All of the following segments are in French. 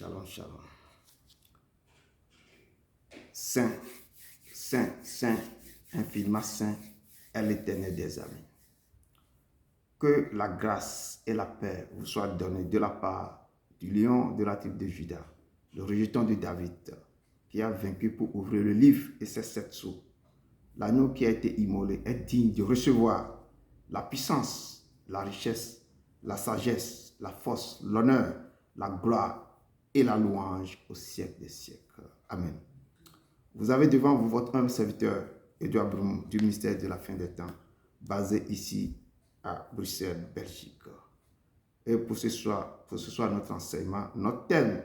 Shalom, shalom. Saint, saint, saint, infiniment saint est l'Éternel des armées. Que la grâce et la paix vous soient données de la part du lion de la tribu de Juda, le rejeton de David, qui a vaincu pour ouvrir le livre et ses 7 sceaux. L'agneau qui a été immolé est digne de recevoir la puissance, la richesse, la sagesse, la force, l'honneur, la gloire et la louange au siècle des siècles. Amen. Vous avez devant vous votre humble serviteur, Edouard Broum, du ministère de la fin des temps, basé ici à Bruxelles, Belgique. Et pour ce soir, notre enseignement, notre thème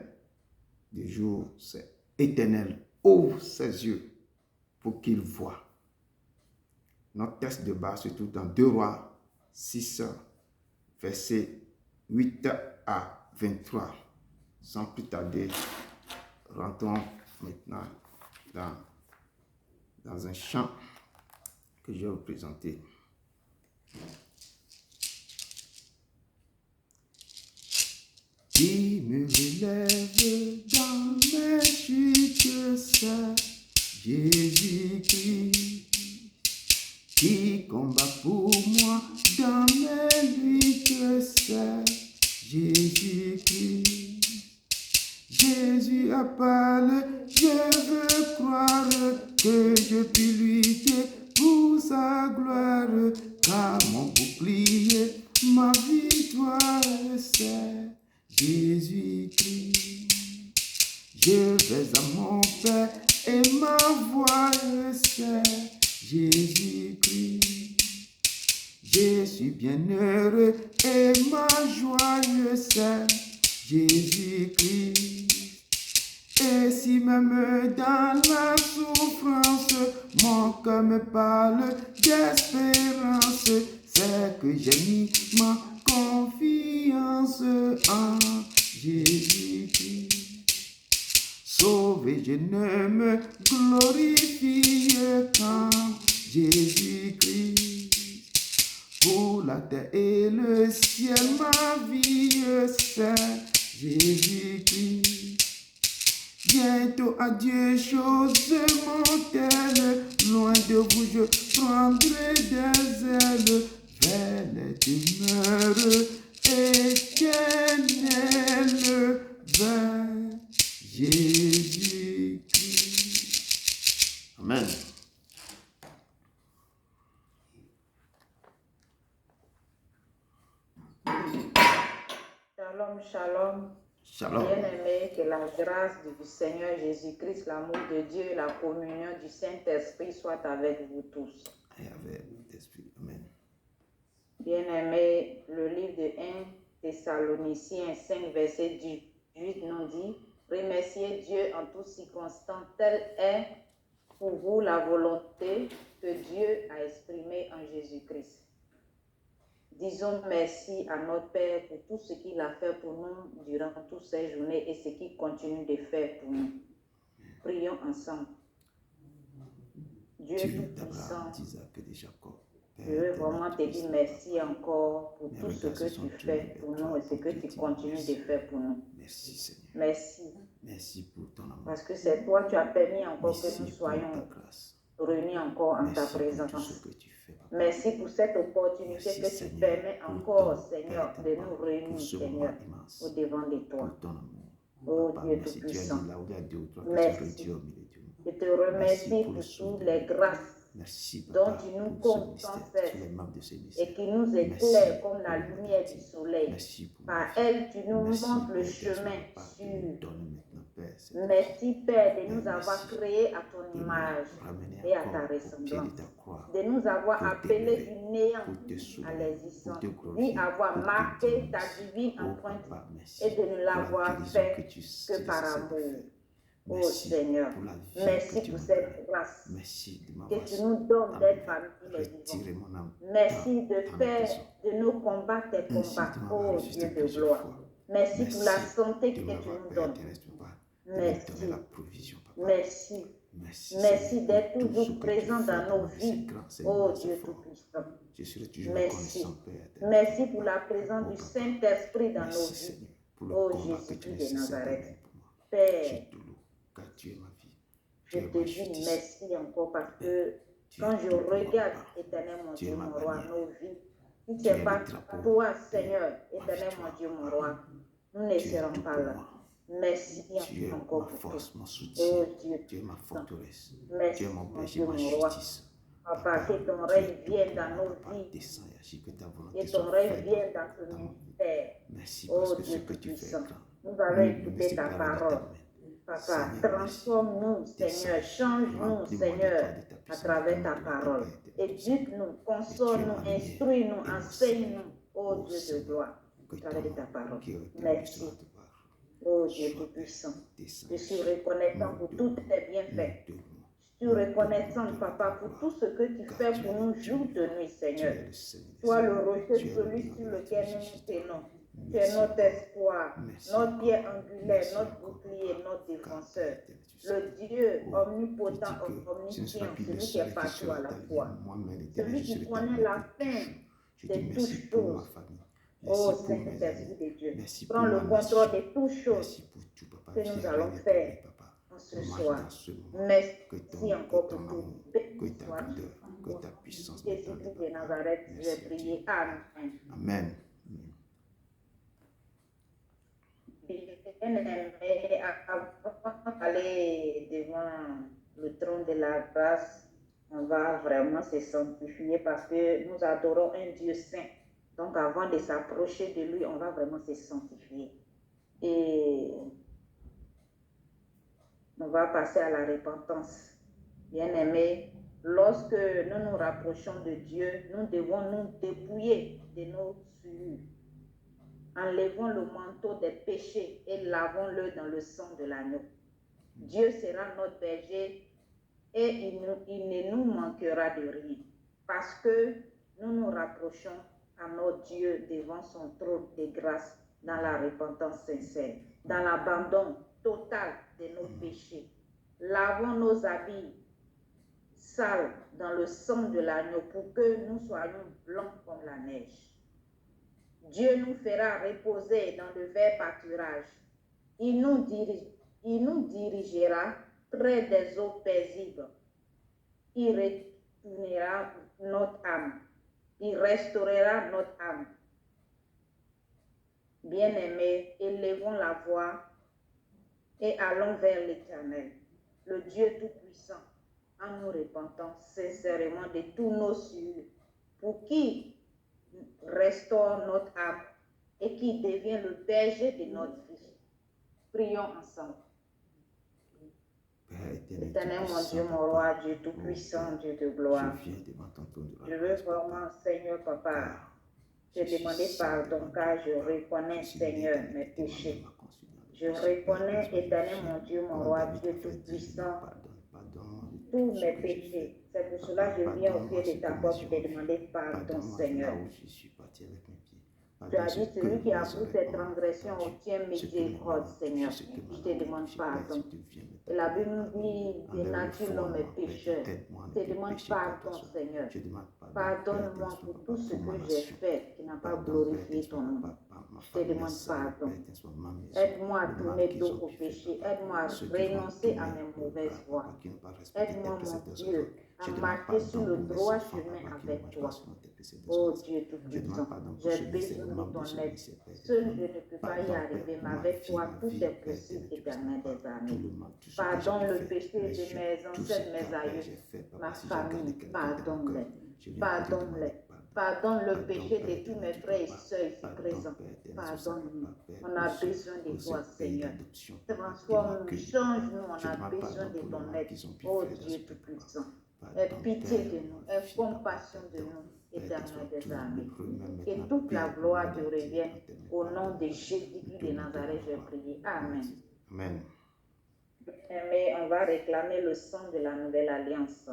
du jour, c'est Éternel, ouvre ses yeux pour qu'il voie. Notre texte de base se trouve dans 2 Rois 6, versets 8 à 23. Sans plus tarder, rentrons maintenant dans un chant que je vais vous présenter. Qui me relève dans mes chutes, c'est Jésus-Christ. Qui combat pour moi dans mes luttes, c'est Jésus-Christ. Jésus a parlé, je veux croire que je puis lutter pour sa gloire, car mon bouclier, ma victoire, c'est Jésus-Christ. Je vais à mon Père et ma voix, c'est Jésus-Christ. Je suis bien heureux et ma joie, c'est Jésus-Christ. Et si même dans la souffrance, mon cœur me parle d'espérance, c'est que j'ai mis ma confiance en Jésus-Christ. Sauvé, je ne me glorifie qu'en Jésus-Christ. Pour la terre et le ciel, ma vie, c'est Jésus-Christ. Bientôt adieu, choses mortelles, loin de vous je prendrai des ailes vers les demeures éternelles, vers Jésus-Christ. Amen. Shalom, shalom. Shalom. Bien-aimés, que la grâce du Seigneur Jésus-Christ, l'amour de Dieu et la communion du Saint-Esprit soient avec vous tous. Et avec l'Esprit. Amen. Bien-aimés, le livre de 1 Thessaloniciens 5, verset 18 nous dit « Remerciez Dieu en toutes circonstances, telle est pour vous la volonté que Dieu a exprimée en Jésus-Christ. » Disons merci à notre Père pour tout ce qu'il a fait pour nous durant toutes ces journées et ce qu'il continue de faire pour nous. Prions ensemble. Dieu Tout-Puissant, je veux vraiment te dire merci encore pour tout ce que tu fais pour nous et ce que tu continues de faire pour nous. Merci Seigneur. Merci. Merci pour ton amour. Parce que c'est toi qui as permis encore Merci que nous pour soyons ta grâce. réunis encore en ta Merci pour tout présence. ce que tu fais, papa. Merci pour cette opportunité Merci, que tu Seigneur, permets pour encore, ton Seigneur, Père, de ta nous part, réunir, pour ce Seigneur, moment immense, au-devant de toi. pour ton amour. Oh Papa, Dieu merci. Tu as Tout-Puissant, dit là où il y a 2 ou 3 merci. qui sont au milieu de nous. Je te remercie Merci pour le toutes souffle les de grâces merci, dont papa, tu nous pour ce comptes sans ministère, cesse tous les membres de ce et ministère. qui nous Merci éclaire comme pour la le lumière baptême. du soleil. Merci pour ma Par vie. elle, tu nous Merci, montres le Père chemin Saint-Esprit, papa, de nous sûr. donner maintenant, Père, cette Merci, Père, de nous Père, avoir merci créés à ton de nous image ramener et à encore ta au pied de ressemblance. ta croix De nous avoir pour appelés t'élever, du néant pour te à soulever, l'existence, pour te d'y glorifier, avoir pour te marqué dire ta merci. divine Oh empreinte papa, et merci de ne pour la l'avoir guérison fait que tu que par cessais de amour. faire. Oh Merci Seigneur, pour la vie merci que tu pour m'as cette donnée. grâce Merci de que m'avoir tu nous donnes d'être amené, parmi les vivants. retiré mon âme Merci de dans la faire prison. de nos combats tes Ainsi combats, de m'avoir oh ressuscité Dieu de plusieurs gloire. fois. Merci pour la santé de que tu m'avoir, nous Père donnes. terrestre, papa, de me donner Merci, la provision, papa. merci, Merci, merci Seigneur, d'être pour tout ce toujours que tu présent fais dans nos ma vie. C'est vies, grand, c'est oh immense, c'est Dieu fort. Tout-Puissant. Je serai toujours Merci, reconnaissant, Père terrestre, merci pour papa. la présence Oh, du papa. Saint-Esprit dans nos Merci, vies, Seigneur, pour le oh combat que tu Jésus-Christ ne de cessais de Nazareth. mener pour Père, tout l'eau, car tu es ma vie. je te dis merci encore parce que quand je regarde, éternel mon Dieu, mon roi, nos vies, si ce n'est pas toi, Seigneur, éternel mon Dieu, mon roi, nous ne serons pas là. Merci encore pour tout. Mon Oh soutien, Dieu, tu es ma forteresse, merci tu es mon mon berger, Dieu, ma mon roi. justice. Papa, que ton tu es règne tout vienne pour dans moi, nos papa. vies, Descends et agis, que ta volonté que ton soit règne faite vienne dans ce dans mon vie. ministère. Merci parce Oh que ce Dieu que tu fais Tout-Puissant, est grand. nous allons Nul ne écouter me ta séparera de ta parole. main. Papa, Seigneur, merci. transforme-nous, Seigneur, change-nous, Remplis-moi de Seigneur, toi, de ta à puissance, travers de ta ton autorité, parole. Père éternel, Éduque-nous, et tu es console-nous, ma lumière instruis-nous, et mon enseigne-nous, salut. oh Dieu de Seigneur, gloire, que à travers ton ta nom, parole. qui est établi Merci, sur la gloire, oh Dieu soit Tout-Puissant. descend. Je suis reconnaissant pour tous tes bienfaits. Je suis reconnaissante, Papa, pour tout ce que tu fais pour nous jour de nuit, Seigneur. Sois le rocher, celui sur lequel nous nous tenons. Tu es notre espoir, notre pierre angulaire, notre bouclier, notre défenseur. Le Dieu omnipotent, omniscient, celui qui est partout à la fois. Celui qui connaît la fin de toutes choses. Oh Saint-Esprit de Dieu, prends le contrôle de toutes choses que nous allons faire en ce soir. Merci encore pour tout. Béni sois-tu. Jésus-Christ de Nazareth, j'ai prié. Amen. Amen. Bien-aimé, avant d'aller devant le trône de la grâce, on va vraiment se sanctifier parce que nous adorons un Dieu saint. Donc avant de s'approcher de lui, on va vraiment se sanctifier. Et on va passer à la repentance. Bien-aimés, lorsque nous nous rapprochons de Dieu, nous devons nous dépouiller de nos souillures. Enlevons le manteau des péchés et lavons-le dans le sang de l'agneau. Dieu sera notre berger et il ne nous manquera de rien parce que nous nous rapprochons à notre Dieu devant son trône de grâce dans la repentance sincère, dans l'abandon total de nos péchés. Lavons nos habits sales dans le sang de l'agneau pour que nous soyons blancs comme la neige. Dieu nous fera reposer dans le vert pâturage. Il nous dirigera près des eaux paisibles. Il retournera notre âme. Il restaurera notre âme. Bien-aimés, élevons la voix et allons vers l'Éternel, le Dieu Tout-Puissant, en nous repentant sincèrement de tous nos souillures, pour qui restaure notre âme et qui devient le berger de notre vie. Prions ensemble. Éternel, mon Dieu, mon roi, Dieu Tout-Puissant, Dieu de gloire. Je veux vraiment, Seigneur, Papa, te demander pardon car je reconnais, Seigneur, mes péchés. Je reconnais, Éternel, mon Dieu, mon roi, Dieu Tout-Puissant, tous mes péchés. C'est pour cela que je viens au pied de ta porte pour te demander pardon, Seigneur. Tu as dit, celui qui avoue ses transgressions obtient miséricorde, Seigneur. Je te demande pardon. Et la Bible nous dit, dénature l'homme est pécheur. Je te demande pardon, Seigneur. Pardonne-moi pour tout ce que j'ai fait qui n'a pas glorifié ton nom. Je te demande pardon. Aide-moi à tourner dos au péché. Aide-moi à renoncer à mes mauvaises voies. Aide-moi, mon Dieu, à marcher sur le droit chemin avec toi. Oh Dieu Tout-Puissant, j'ai besoin de ton aide. Seul je ne peux pas y arriver, mais avec toi, tout est possible, Éternel des armées. Pardonne le péché de mes ancêtres, mes aïeux, ma famille, pardonne-les. Pardonne-les. Pardonne le péché de tous mes frères et sœurs ici présents. Pardonne-nous. On a besoin de toi, Seigneur. Transforme-nous, change-nous. On a besoin de ton aide. Oh Dieu Tout-Puissant. Aie pitié de nous. Aie compassion de nous, Éternel des armées. Que toute la gloire te revienne. Au nom de Jésus-Christ de Nazareth, j'ai prié. Amen. Amen. Mais on va réclamer le sang de la nouvelle alliance.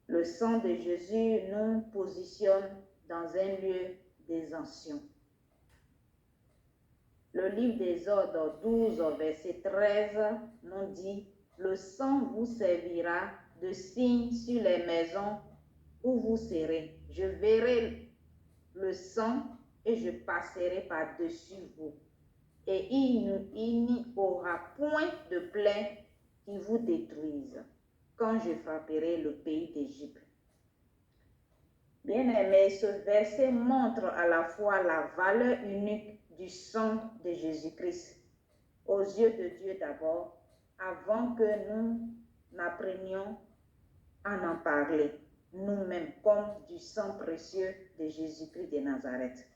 Le sang de Jésus nous positionne dans un lieu d'exemption. Le livre des Ordres 12, verset 13, nous dit « Le sang vous servira de signe sur les maisons où vous serez. Je verrai le sang et je passerai par-dessus vous. et il n'y aura point de plaie qui vous détruise quand je frapperai le pays d'Égypte. Bien-aimés, ce verset montre à la fois la valeur unique du sang de Jésus-Christ aux yeux de Dieu d'abord, avant que nous n'apprenions à en parler nous-mêmes comme du sang précieux de Jésus-Christ de Nazareth.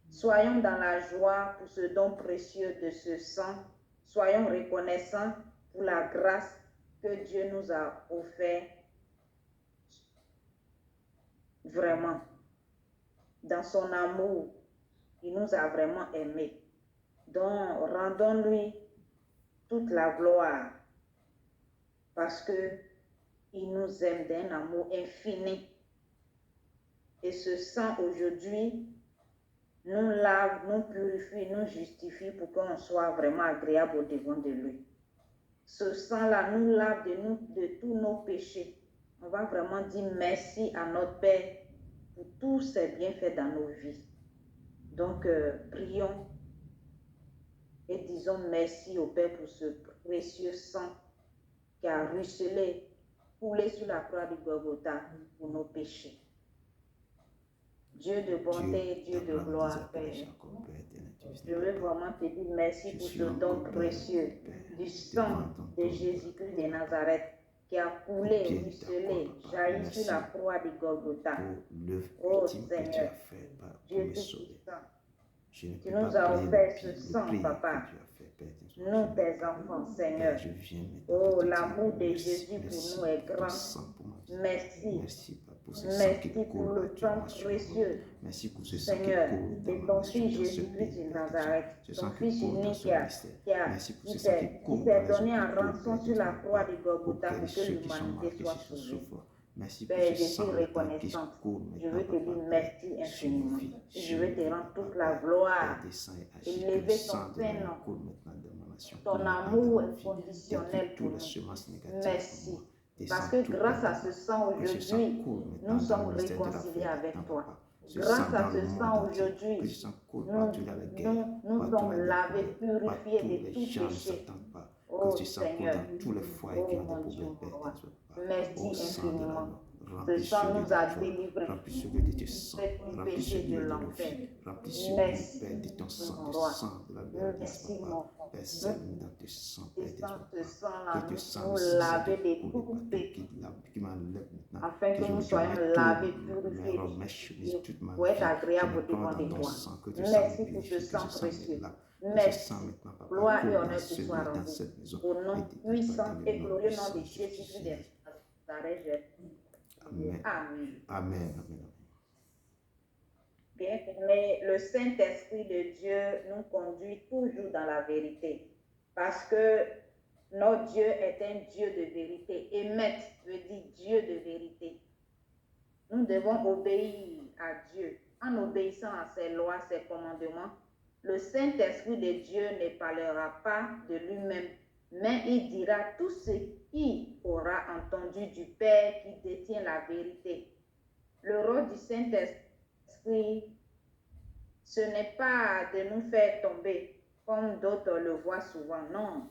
Soyons dans la joie pour ce don précieux de ce sang. Soyons reconnaissants pour la grâce que Dieu nous a offerte vraiment. Dans son amour, il nous a vraiment aimés. Donc, rendons-lui toute la gloire parce qu'il nous aime d'un amour infini. Et ce sang aujourd'hui nous lave, nous purifie, nous justifie pour qu'on soit vraiment agréable au devant de lui. Ce sang-là nous lave de tous nos péchés. On va vraiment dire merci à notre Père pour tous ses bienfaits dans nos vies. Donc, prions et disons merci au Père pour ce précieux sang qui a ruisselé, coulé sur la croix du Golgotha pour nos péchés. Dieu de bonté, Dieu de gloire, Père. Je veux vraiment te dire merci pour ce don précieux du sang de Jésus-Christ de Nazareth qui a coulé, ruisselé, jailli sur la croix du Golgotha. Oh Seigneur, Dieu Tout-Puissant, tu nous as offert ce sang, Papa. Nous, tes enfants, Seigneur. Oh, l'amour de Jésus pour nous est grand. Merci. Merci pour le temps précieux, Seigneur, de ton Fils Jésus-Christ de Nazareth, ton Fils unique qui s'est donné en rançon sur la croix de Golgotha pour que l'humanité soit sauvée. Père, je suis reconnaissante. Je veux te dire merci infiniment. Et je veux te rendre toute la gloire. Élever ton Saint-Nom. Ton amour inconditionnel pour nous. Merci. Parce que grâce à ce sang aujourd'hui, nous sommes réconciliés avec toi. Grâce à ce sang aujourd'hui, nous sommes lavés, purifiés de tout péché. Oh Seigneur, oh mon Dieu, mon roi, merci infiniment. Ce sang nous a délivrés du péché de l'enfer. Merci, mon roi. Merci, mon roi. Ce sang-là nous laver de tout péché, afin que nous soyons lavés, purifiés, pour être agréables devant toi. Merci pour ce sang précieux. Merci. Gloire et honneur te soit rendu. Au nom puissant et glorieux nom de Jésus-Christ de Nazareth. Amen. Amen. Bien, mais le Saint-Esprit de Dieu nous conduit toujours dans la vérité. Parce que notre Dieu est un Dieu de vérité. Émet veut dire Dieu de vérité. Nous devons obéir à Dieu. En obéissant à ses lois, ses commandements, le Saint-Esprit de Dieu ne parlera pas de lui-même, mais il dira tout ce qu'il aura entendu du Père qui détient la vérité. Le rôle du Saint-Esprit, ce n'est pas de nous faire tomber, comme d'autres le voient souvent, non,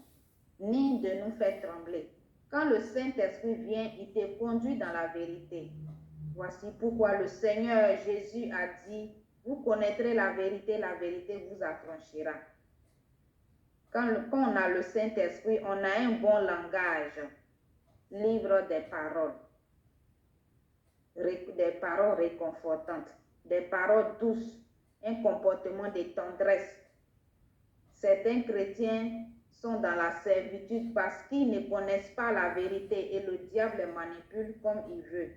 ni de nous faire trembler. Quand le Saint-Esprit vient, il te conduit dans la vérité. Voici pourquoi le Seigneur Jésus a dit, vous connaîtrez la vérité vous affranchira. Quand on a le Saint-Esprit, on a un bon langage, livre des paroles réconfortantes, des paroles douces, un comportement de tendresse. Certains chrétiens sont dans la servitude parce qu'ils ne connaissent pas la vérité et le diable les manipule comme il veut.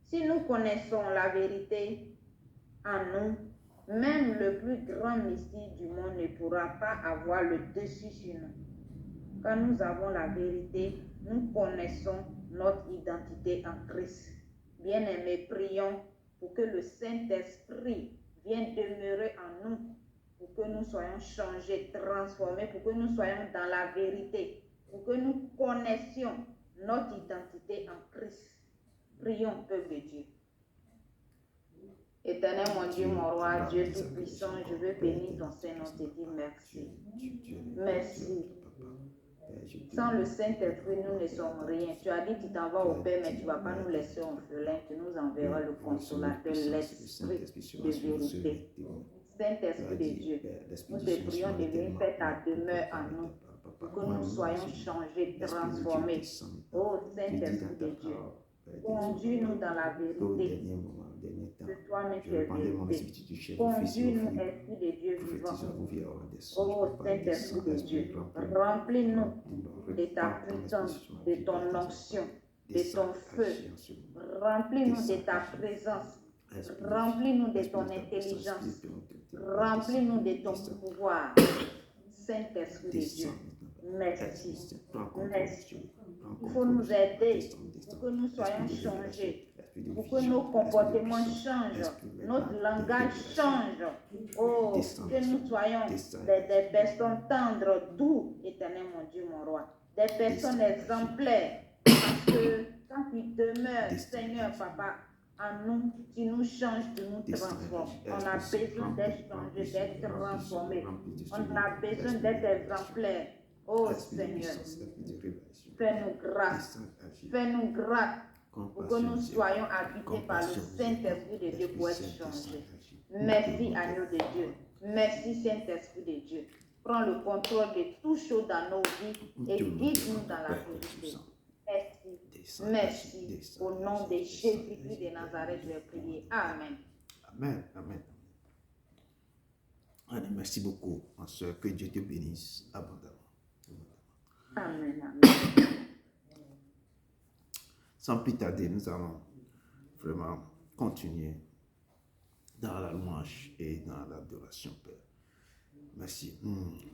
Si nous connaissons la vérité en nous, même le plus grand mystique du monde ne pourra pas avoir le dessus sur nous. Quand nous avons la vérité, nous connaissons notre identité en Christ. Bien-aimés, prions pour que le Saint-Esprit vienne demeurer en nous, pour que nous soyons changés, transformés, pour que nous soyons dans la vérité, pour que nous connaissions notre identité en Christ. Prions, peuple de Dieu. Éternel, mon Dieu, mon roi, Dieu tout-puissant, je veux bénir ton Saint-Nom, te dire merci. Merci. Sans le Saint-Esprit, nous ne sommes rien. Tu as dit que tu t'en vas au Père, mais tu ne vas pas nous laisser orphelins. Tu nous enverras le consolateur, l'Esprit de vérité. Saint-Esprit de Dieu, nous te prions de venir faire ta demeure en nous, pour que nous soyons changés, transformés. Oh Saint-Esprit de Dieu, conduis-nous dans la vérité. De toi-même tu es vérité. Conduis-nous, Esprit de Dieu vivant. Oh Saint-Esprit de Dieu, remplis-nous de ta puissance, de ton onction, de ton feu. Remplis-nous de ta présence. Remplis-nous de ton intelligence. Remplis-nous de ton pouvoir. Saint-Esprit de Dieu, merci. Merci. Il faut nous aider pour que nous soyons changés, pour que nos comportements changent, notre langage change. Oh, que nous soyons des personnes tendres, doux, éternel mon Dieu, mon roi. Des personnes exemplaires. Parce que quand tu demeures, Seigneur, Papa, en nous, tu nous changes, tu nous transformes. On a besoin d'être changé, d'être transformé. On a besoin d'être exemplaire. Oh Seigneur, fais-nous grâce. Fais-nous grâce pour que nous soyons habités par le Saint-Esprit de Dieu pour être changés. Merci, agneau de Dieu. Merci, Saint-Esprit de Dieu. Prends le contrôle de tout chose dans nos vies et guide-nous dans la vérité. Merci. Merci. Au nom de Jésus-Christ de Nazareth, je vais prier. Amen. Amen. Amen. Allez, merci beaucoup, ma soeur. Que Dieu te bénisse abondamment. Amen. Amen. Sans plus tarder, nous allons vraiment continuer dans la louange et dans l'adoration, Père. Merci.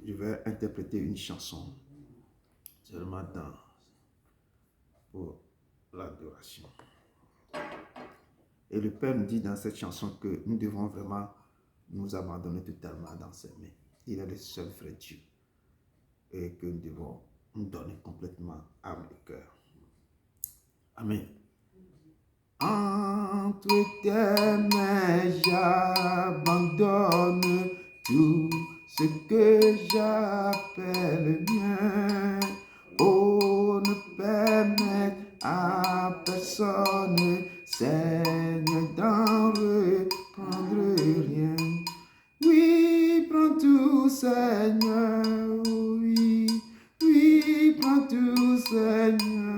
Je vais interpréter une chanson seulement pour l'adoration. Et le Père nous dit dans cette chanson que nous devons vraiment nous abandonner totalement dans ses mains. Il est le seul vrai Dieu. Et que nous devons nous donner complètement âme et cœur. Amen. Entre tes mains, j'abandonne tout ce que j'appelle mien. Oh, ne permettre à personne, Seigneur, d'en reprendre rien. Oui, prends tout, Seigneur, oui, oui, prends tout, Seigneur.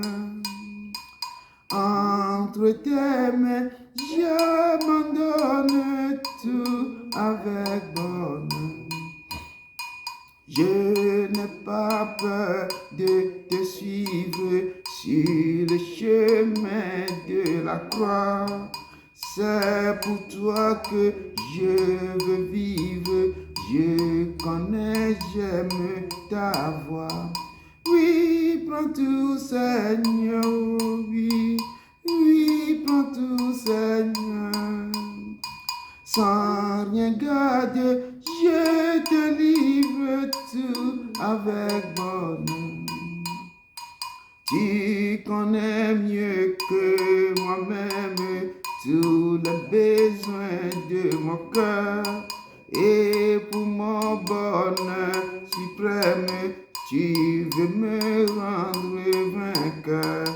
Entre tes mains, j'abandonne tout avec bonheur. Je n'ai pas peur de te suivre sur le chemin de la croix. C'est pour toi que je veux vivre. Je connais, j'aime ta voix. Oui, prends tout, Seigneur, oui, oui, prends tout, Seigneur. Sans rien garder, je te livre tout avec bonheur. Tu connais mieux que moi-même tous les besoins de mon cœur. Et pour mon bonheur suprême, tu veux me rendre vainqueur.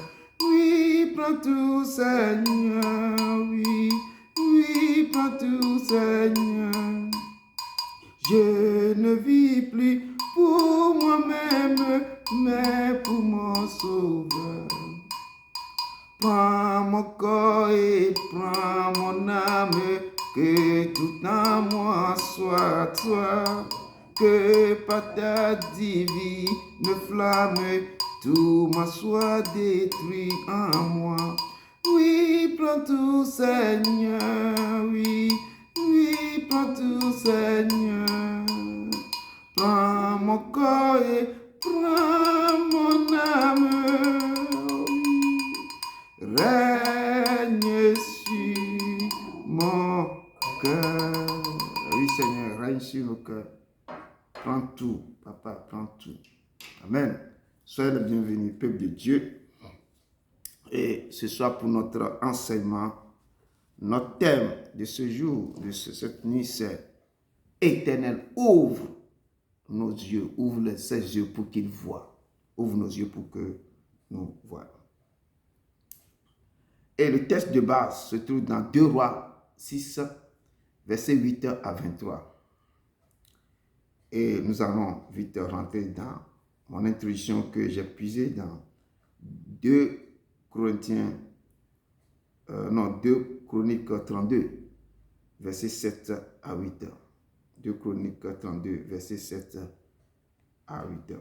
Oui, prends tout, Seigneur, oui, oui, prends tout, Seigneur. Je ne vis plus pour moi-même, mais pour mon Sauveur. Prends mon corps et prends mon âme, que tout en moi soit toi. Que par ta divine flamme, tout ma soit détruit en moi. Oui, prends tout, Seigneur, oui, oui, prends tout, Seigneur. Prends mon corps et prends mon âme. Règne sur mon cœur. Oui, Seigneur, règne sur nos cœurs. Prends tout, Papa, prends tout. Amen. Soyez le bienvenu, peuple de Dieu. Et ce soir, pour notre enseignement, Notre thème de ce jour, de cette nuit, c'est Éternel, ouvre nos yeux, ouvre ses yeux pour qu'il voie. Ouvre nos yeux pour que nous voyons. Et le texte de base se trouve dans 2 Rois 6, versets 8 à 23. Et nous allons vite rentrer dans mon introduction que j'ai puisée dans 2 Chroniques 32, versets 7 à 8. 2 Chroniques 32, versets 7 à 8.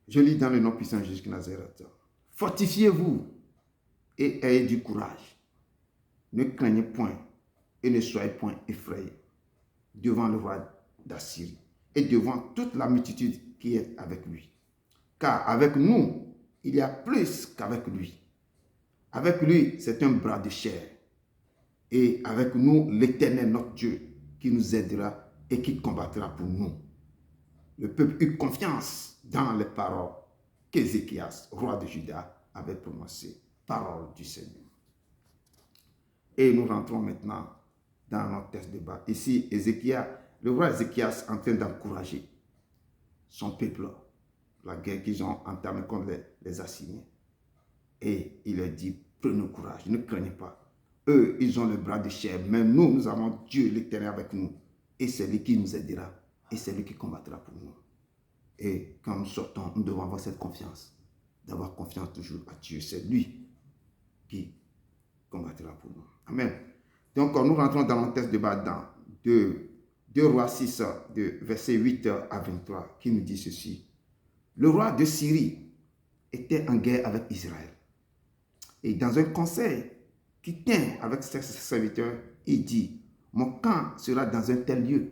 Je lis dans le nom puissant de Jésus de Nazareth. Fortifiez-vous et ayez du courage. Ne craignez point et ne soyez point effrayés devant le roi d'Assyrie et devant toute la multitude qui est avec lui. Car avec nous, il y a plus qu'avec lui. Avec lui, c'est un bras de chair. Et avec nous, l'Éternel, notre Dieu, qui nous aidera et qui combattra pour nous. Le peuple eut confiance dans les paroles qu'Ézéchias, roi de Juda, avait prononcées. Paroles du Seigneur. Et nous rentrons maintenant dans notre texte de débat. Ici, le roi Ézéchias est en train d'encourager son peuple, la guerre qu'ils ont entamée contre les Assyriens. Et il leur dit, prenez courage, ne craignez pas. Eux, ils ont le bras de chair, mais nous, nous avons Dieu l'Éternel avec nous. Et c'est lui qui nous aidera, et c'est lui qui combattra pour nous. Et quand nous sortons, nous devons avoir cette confiance, d'avoir confiance toujours à Dieu. C'est lui qui combattra pour nous. Amen. Donc, nous rentrons dans le texte de débat dans 2 Rois 6, de verset 8 à 23, qui nous dit ceci. Le roi de Syrie était en guerre avec Israël. Et dans un conseil qui tint avec ses serviteurs, il dit, mon camp sera dans un tel lieu.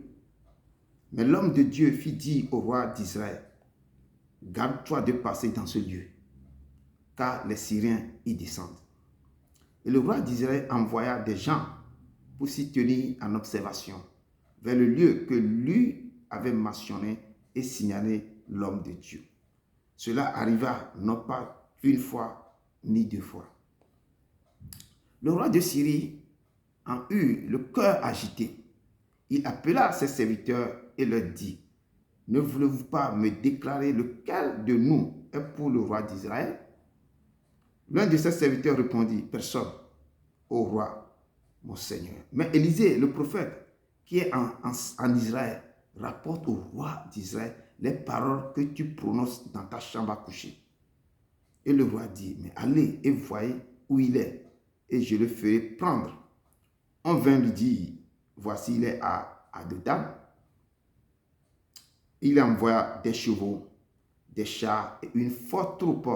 Mais l'homme de Dieu fit dire au roi d'Israël, garde-toi de passer dans ce lieu, car les Syriens y descendent. Et le roi d'Israël envoya des gens pour s'y tenir en observation vers le lieu que lui avait mentionné et signalé l'homme de Dieu. Cela arriva non pas une fois ni 2 fois. Le roi de Syrie en eut le cœur agité. Il appela ses serviteurs et leur dit, ne voulez-vous pas me déclarer lequel de nous est pour le roi d'Israël? L'un de ses serviteurs répondit, personne, ô roi, mon Seigneur. Mais Élisée, le prophète, qui est en Israël, rapporte au roi d'Israël les paroles que tu prononces dans ta chambre à coucher. Et le roi dit, mais allez et voyez où il est, et je le ferai prendre. On vint lui dire, voici il est à Adodam. Il envoya des chevaux, des chars et une forte troupe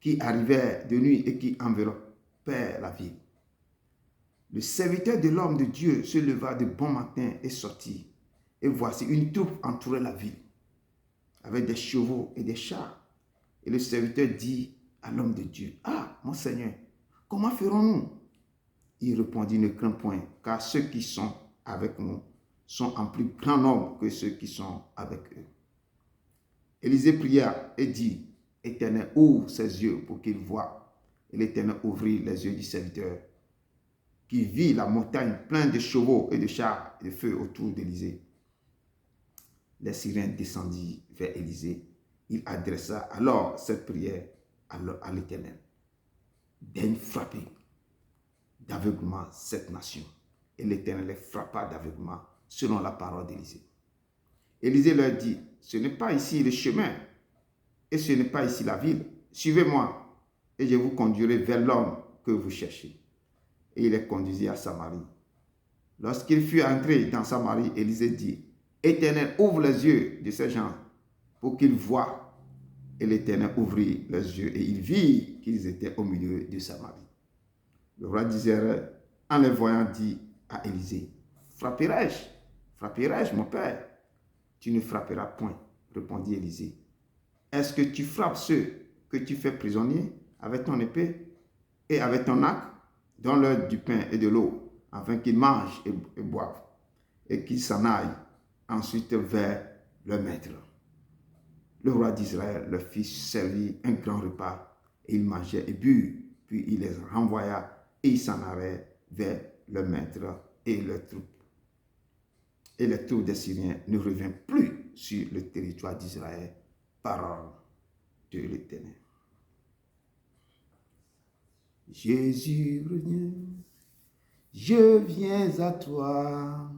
qui arrivèrent de nuit et qui enveloppèrent la ville. Le serviteur de l'homme de Dieu se leva de bon matin et sortit. Et voici une troupe entourait la ville, avec des chevaux et des chars. Et le serviteur dit à l'homme de Dieu, ah, mon Seigneur, comment ferons-nous? Il répondit, ne crains point, car ceux qui sont avec nous sont en plus grand nombre que ceux qui sont avec eux. Élisée pria et dit, Éternel, ouvre ses yeux pour qu'il voie. Et l'Éternel ouvrit les yeux du serviteur, qui vit la montagne pleine de chevaux et de chars et de feu autour d'Élisée. Les Syriens descendirent vers Élisée. Il adressa alors cette prière à l'Éternel. Daigne frapper d'aveuglement cette nation. Et l'Éternel les frappa d'aveuglement selon la parole d'Élisée. Élisée leur dit, ce n'est pas ici le chemin et ce n'est pas ici la ville. Suivez-moi et je vous conduirai vers l'homme que vous cherchez. Et il les conduisit à Samarie. Lorsqu'il fut entré dans Samarie, Élisée dit, Éternel, ouvre les yeux de ces gens pour qu'ils voient. Et l'Éternel ouvrit les yeux et il vit qu'ils étaient au milieu de Samarie. Le roi d'Israël, en les voyant, dit à Élisée, frapperai-je, mon père? Tu ne frapperas point, répondit Élisée. Est-ce que tu frappes ceux que tu fais prisonniers avec ton épée et avec ton arc? Donne-leur du pain et de l'eau, afin qu'ils mangent et boivent, et qu'ils s'en aillent ensuite vers leur maître. Le roi d'Israël leur fit servir un grand repas, et ils mangeaient et burent, puis il les renvoya et ils s'en allaient vers le maître et leurs troupes. Et les troupes des Syriens ne revinrent plus sur le territoire d'Israël, parole de l'Éternel. Jésus revient, je viens à toi,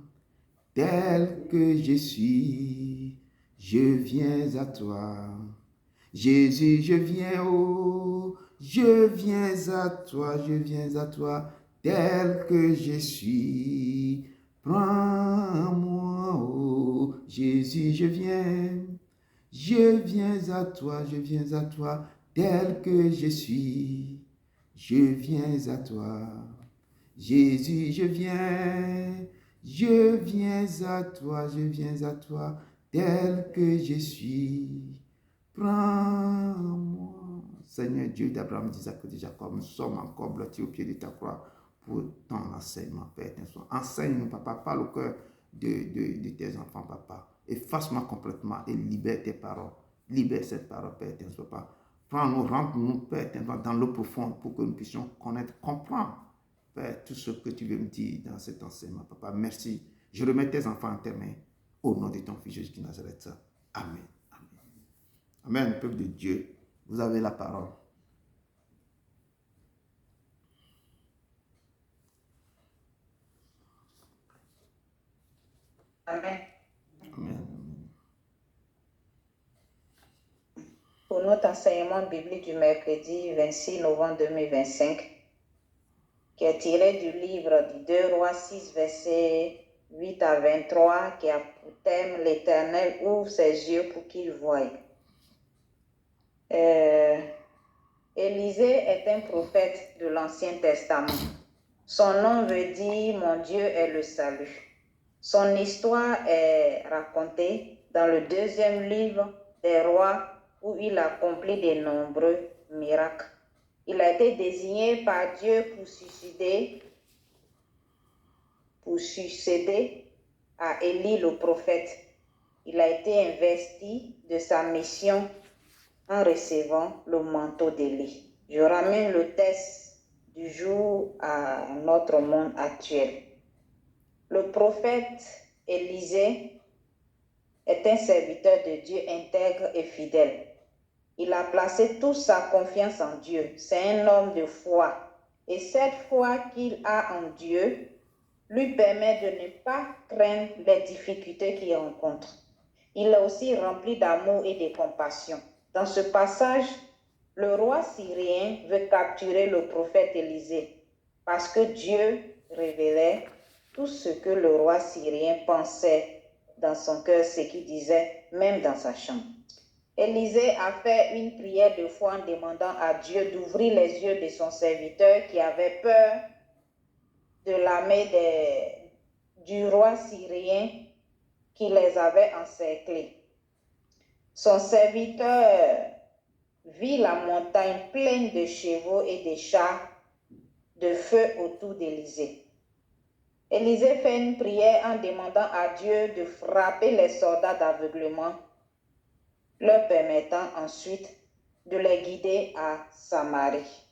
tel que je suis, je viens à toi. Jésus, je viens, oh, je viens à toi, tel que je suis. Prends-moi, oh, Jésus, je viens à toi, tel que je suis. Je viens à toi. Jésus, je viens à toi, tel que je suis. Prends-moi. Seigneur Dieu d'Abraham, d'Isaac et de Jacob, nous sommes encore blottis au pied de ta croix pour ton enseignement, Père. Enseigne-nous, Papa, parle au cœur de tes enfants, Papa. Efface-moi complètement et libère tes paroles. Libère cette parole, Père, Papa. Prends-nous, rentre-nous, Père, dans l'eau profonde pour que nous puissions connaître, comprendre, Père, tout ce que tu veux me dire dans cet enseignement, Papa. Merci. Je remets tes enfants en tes mains. Au nom de ton Fils Jésus de Nazareth. Amen. Amen, peuple de Dieu, vous avez la parole. Amen. Amen. Pour notre enseignement biblique du mercredi 26 novembre 2025, qui est tiré du livre du 2 Rois 6, versets 8 à 23, qui a pour thème « L'Éternel ouvre ses yeux pour qu'il voie ». Élisée est un prophète de l'Ancien Testament. Son nom veut dire « Mon Dieu est le salut ». Son histoire est racontée dans le 2e livre des rois où il accomplit de nombreux miracles. Il a été désigné par Dieu pour succéder à Élie le prophète. Il a été investi de sa mission en recevant le manteau d'Élie. Je ramène le texte du jour à notre monde actuel. Le prophète Élisée est un serviteur de Dieu intègre et fidèle. Il a placé toute sa confiance en Dieu. C'est un homme de foi. Et cette foi qu'il a en Dieu lui permet de ne pas craindre les difficultés qu'il rencontre. Il est aussi rempli d'amour et de compassion. Dans ce passage, le roi syrien veut capturer le prophète Élisée parce que Dieu révélait tout ce que le roi syrien pensait dans son cœur, ce qu'il disait même dans sa chambre. Élisée a fait une prière de foi en demandant à Dieu d'ouvrir les yeux de son serviteur qui avait peur de l'armée du roi syrien qui les avait encerclés. Son serviteur vit la montagne pleine de chevaux et de chars de feu autour d'Élisée. Élisée fait une prière en demandant à Dieu de frapper les soldats d'aveuglement, leur permettant ensuite de les guider à Samarie.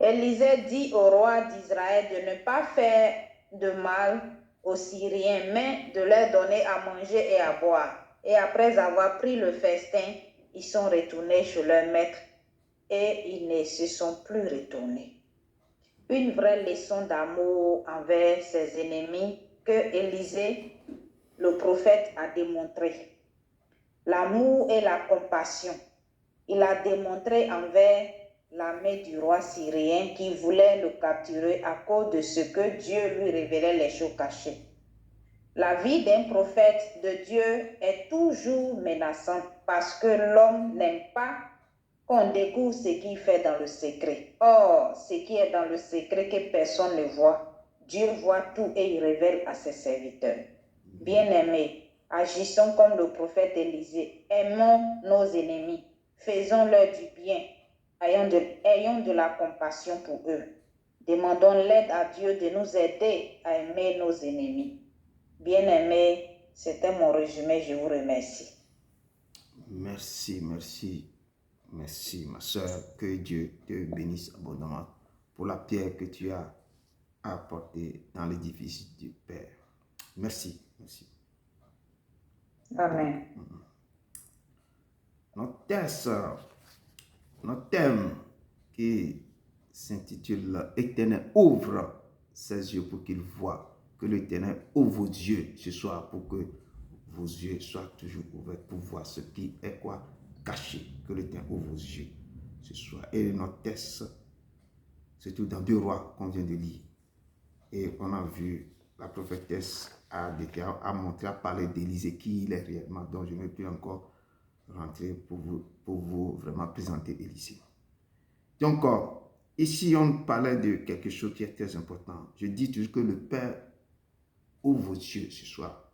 Élisée dit au roi d'Israël de ne pas faire de mal aux Syriens, mais de leur donner à manger et à boire. Et après avoir pris le festin, ils sont retournés chez leur maître et ils ne se sont plus retournés. Une vraie leçon d'amour envers ses ennemis que Élisée, le prophète, a démontré. L'amour et la compassion. Il a démontré envers l'armée du roi syrien qui voulait le capturer à cause de ce que Dieu lui révélait les choses cachées. La vie d'un prophète de Dieu est toujours menaçante parce que l'homme n'aime pas qu'on découvre ce qu'il fait dans le secret. Or, ce qui est dans le secret que personne ne voit, Dieu voit tout et il révèle à ses serviteurs. Bien-aimés, agissons comme le prophète Élisée. Aimons nos ennemis. Faisons-leur du bien. Ayons de la compassion pour eux. Demandons l'aide à Dieu de nous aider à aimer nos ennemis. Bien-aimés, c'était mon résumé. Je vous remercie. Merci. Merci, ma soeur. Que Dieu te bénisse abondamment pour la pierre que tu as apportée dans l'édifice du Père. Merci. Merci. Amen. Notre thème qui s'intitule Éternel, ouvre ses yeux pour qu'il voie. Que l'Éternel ouvre vos yeux ce soir pour que vos yeux soient toujours ouverts pour voir ce qui est quoi caché. Que l'Éternel ouvre vos yeux ce soir. Et notre texte, c'est tout dans 2 Rois qu'on vient de lire. Et on a vu la prophétesse a montré, a parlé d'Élisée, qui il est réellement. Donc je ne vais plus encore rentrer pour vous vraiment présenter Élisée. Donc, ici, on parlait de quelque chose qui est très important. Je dis toujours que le Père ouvre vos yeux ce soir.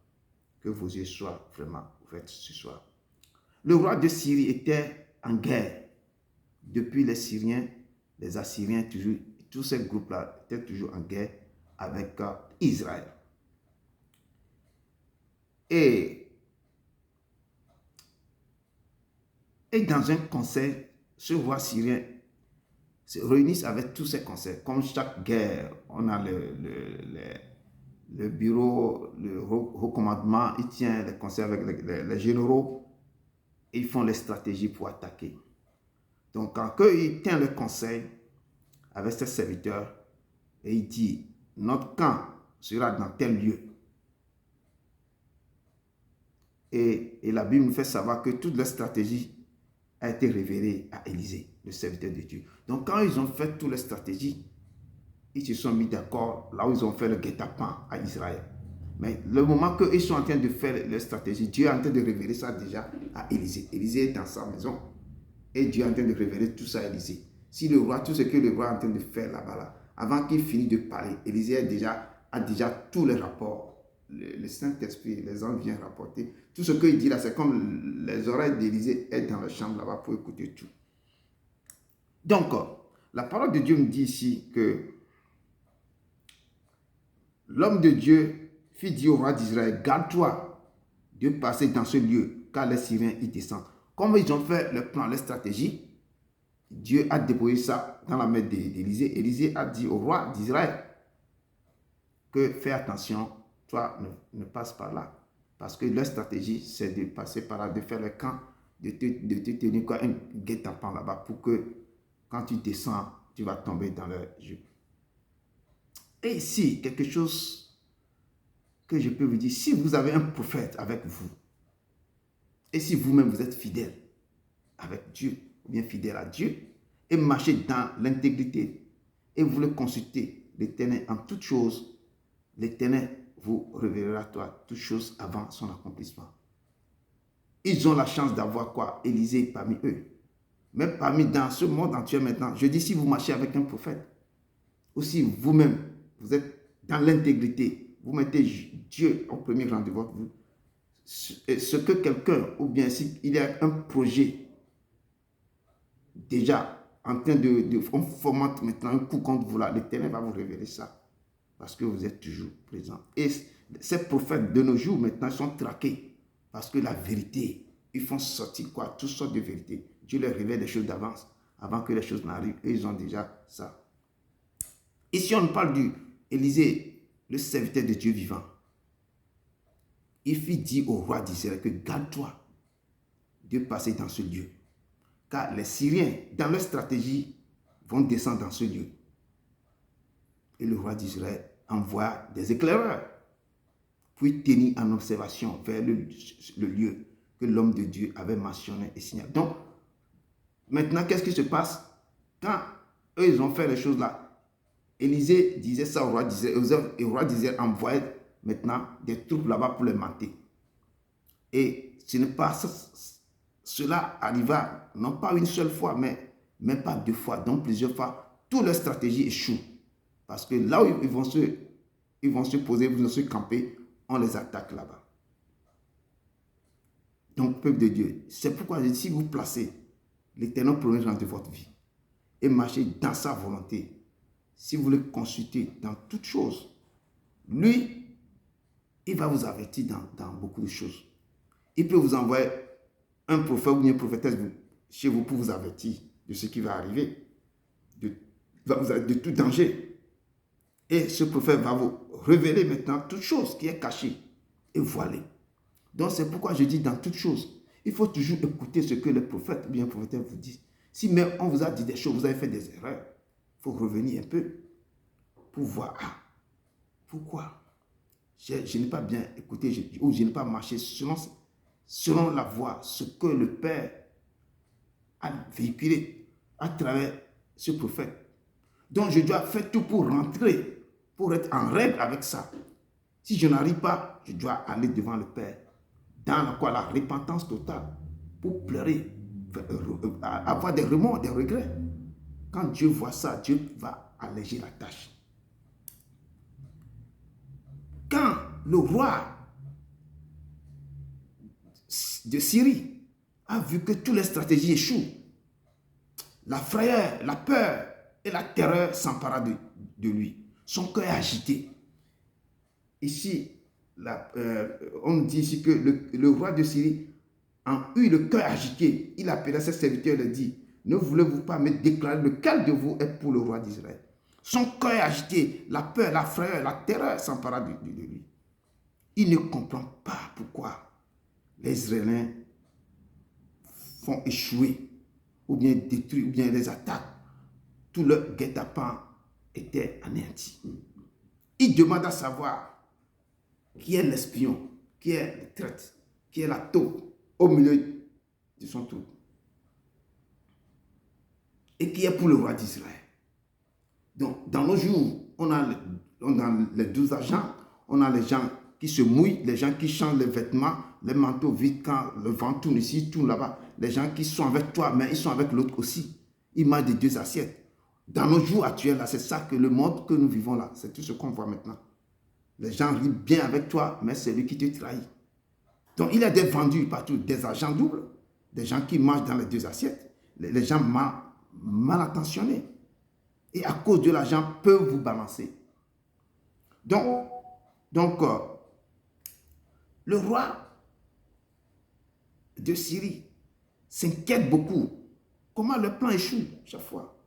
Que vos yeux soient vraiment ouverts ce soir. Le roi de Syrie était en guerre. Depuis les Syriens, les Assyriens, toujours, tous ces groupes-là étaient toujours en guerre avec Israël. Et dans un conseil, ce roi syrien se réunissent avec tous ces conseils. Comme chaque guerre, on a le bureau, le haut commandement, il tient les conseils avec les généraux, et ils font les stratégies pour attaquer. Donc, quand il tient le conseil avec ses serviteurs, et il dit, notre camp sera dans tel lieu. Et la Bible nous fait savoir que toute la stratégie a été révélée à Élisée, le serviteur de Dieu. Donc, quand ils ont fait toutes les stratégies, ils se sont mis d'accord là où ils ont fait le guet-apens à Israël. Mais le moment qu'ils sont en train de faire leur stratégie, Dieu est en train de révéler ça déjà à Élisée. Élisée est dans sa maison et Dieu est en train de révéler tout ça à Élisée. Si le roi, tout ce que le roi est en train de faire là-bas, avant qu'il finisse de parler, Élisée a déjà tous les rapports. Le Saint-Esprit, les anges viennent rapporter. Tout ce qu'il dit là, c'est comme les oreilles d'Élisée sont dans la chambre là-bas pour écouter tout. Donc, la parole de Dieu me dit ici que l'homme de Dieu fit dire au roi d'Israël, garde-toi de passer dans ce lieu, car les Syriens y descendent. Comme ils ont fait le plan, la stratégie, Dieu a déposé ça dans la main d'Élisée. Élisée a dit au roi d'Israël que fais attention, toi ne passe pas là. Parce que leur stratégie, c'est de passer par là, de faire le camp, de te tenir comme un guet-apens là-bas pour que quand tu descends, tu vas tomber dans leur jeu. Et ici, quelque chose que je peux vous dire, si vous avez un prophète avec vous, et si vous-même vous êtes fidèle avec Dieu, ou bien fidèle à Dieu, et marchez dans l'intégrité, et vous le consultez, l'Éternel en toutes choses, l'Éternel vous révélera toutes choses avant son accomplissement. Ils ont la chance d'avoir quoi? Élisée parmi eux. Mais dans ce monde entier maintenant, je dis si vous marchez avec un prophète, aussi vous-même, vous êtes dans l'intégrité, vous mettez Dieu au premier rang de votre vie. Ce que quelqu'un, ou bien s'il y a un projet déjà en train on fomente maintenant un coup contre vous là, l'Éternel va vous révéler ça. Parce que vous êtes toujours présent. Et ces prophètes de nos jours maintenant sont traqués. Parce que la vérité, ils font sortir quoi? Toutes sortes de vérités. Dieu leur révèle des choses d'avance. Avant que les choses n'arrivent, et ils ont déjà ça. Ici, on parle d'Élisée, le serviteur de Dieu vivant. Il fit dire au roi d'Israël que garde-toi de passer dans ce lieu. Car les Syriens, dans leur stratégie, vont descendre dans ce lieu. Et le roi d'Israël envoie des éclaireurs pour tenir en observation vers le lieu que l'homme de Dieu avait mentionné et signalé. Donc, maintenant, qu'est-ce qui se passe? Quand eux, ils ont fait les choses là, Élisée disait ça au roi d'Israël, et le roi d'Israël envoyait maintenant des troupes là-bas pour les mater. Et ce n'est pas ça, cela arriva non pas une seule fois, mais même pas 2 fois, donc plusieurs fois. Toutes leurs stratégies échouent. Parce que là où ils vont se poser, ils vont se camper, on les attaque là-bas. Donc, peuple de Dieu, c'est pourquoi je dis, si vous placez l'Éternel au premier rang de votre vie et marchez dans sa volonté, si vous le consultez dans toutes choses, lui, il va vous avertir dans beaucoup de choses. Il peut vous envoyer un prophète ou une prophétesse chez vous pour vous avertir de ce qui va arriver, de tout danger. Et ce prophète va vous révéler maintenant toute chose qui est cachée et voilée. Donc c'est pourquoi je dis dans toute chose, il faut toujours écouter ce que les prophètes ou bien les prophètes vous disent. Si même on vous a dit des choses, vous avez fait des erreurs, il faut revenir un peu pour voir, pourquoi je n'ai pas bien écouté ou je n'ai pas marché selon la voie, ce que le Père a véhiculé à travers ce prophète. Donc je dois faire tout pour rentrer, pour être en règle avec ça. Si je n'arrive pas, je dois aller devant le Père, dans la repentance totale, pour pleurer, avoir des remords, des regrets. Quand Dieu voit ça, Dieu va alléger la tâche. Quand le roi de Syrie a vu que toutes les stratégies échouent, la frayeur, la peur et la terreur s'emparent de lui. Son cœur est agité. Ici, on dit ici que le roi de Syrie a eu le cœur agité. Il appela ses serviteurs et leur dit, ne voulez-vous pas me déclarer lequel de vous est pour le roi d'Israël? Son cœur est agité, la peur, la frayeur, la terreur s'emparent de lui. Il ne comprend pas pourquoi les Israéliens font échouer, ou bien détruire, ou bien les attaques. Tout leur guet-apens était anéanti. Il demande à savoir qui est l'espion, qui est le traître, qui est la taupe au milieu de son troupe. Et qui est pour le roi d'Israël. Donc, dans nos jours, on a les 12 agents, on a les gens qui se mouillent, les gens qui changent les vêtements, les manteaux vides quand le vent tourne ici, tourne là-bas. Les gens qui sont avec toi, mais ils sont avec l'autre aussi. Ils mangent des 2 assiettes. Dans nos jours actuels, là, c'est ça que le monde que nous vivons là, c'est tout ce qu'on voit maintenant. Les gens rient bien avec toi, mais c'est lui qui te trahit. Donc, il y a des vendus partout, des agents doubles, des gens qui mangent dans les 2 assiettes, les gens mal intentionnés. Et à cause de l'argent, peuvent vous balancer. Donc le roi de Syrie s'inquiète beaucoup. Comment le plan échoue chaque fois?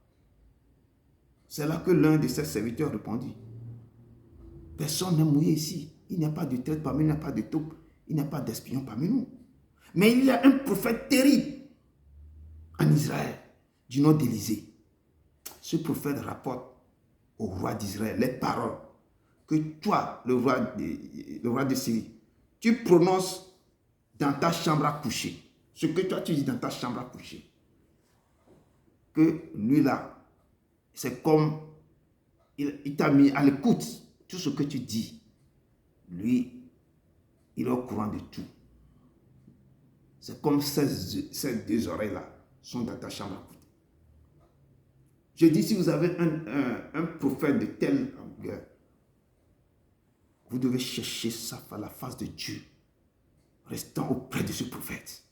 C'est là que l'un de ses serviteurs répondit. Personne n'est mouillé ici. Il n'y a pas de traître parmi nous, il n'y a pas de taupe, il n'y a pas d'espion parmi nous. Mais il y a un prophète terrible en Israël, du nom d'Élisée. Ce prophète rapporte au roi d'Israël les paroles que toi, le roi de Syrie, tu prononces dans ta chambre à coucher. Ce que toi tu dis dans ta chambre à coucher. Que lui là, c'est comme il t'a mis à l'écoute. Tout ce que tu dis, lui, il est au courant de tout. C'est comme ces 2 oreilles là sont dans ta chambre à coucher. Je dis, si vous avez un prophète de telle longueur, vous devez chercher la face de Dieu, restant auprès de ce prophète.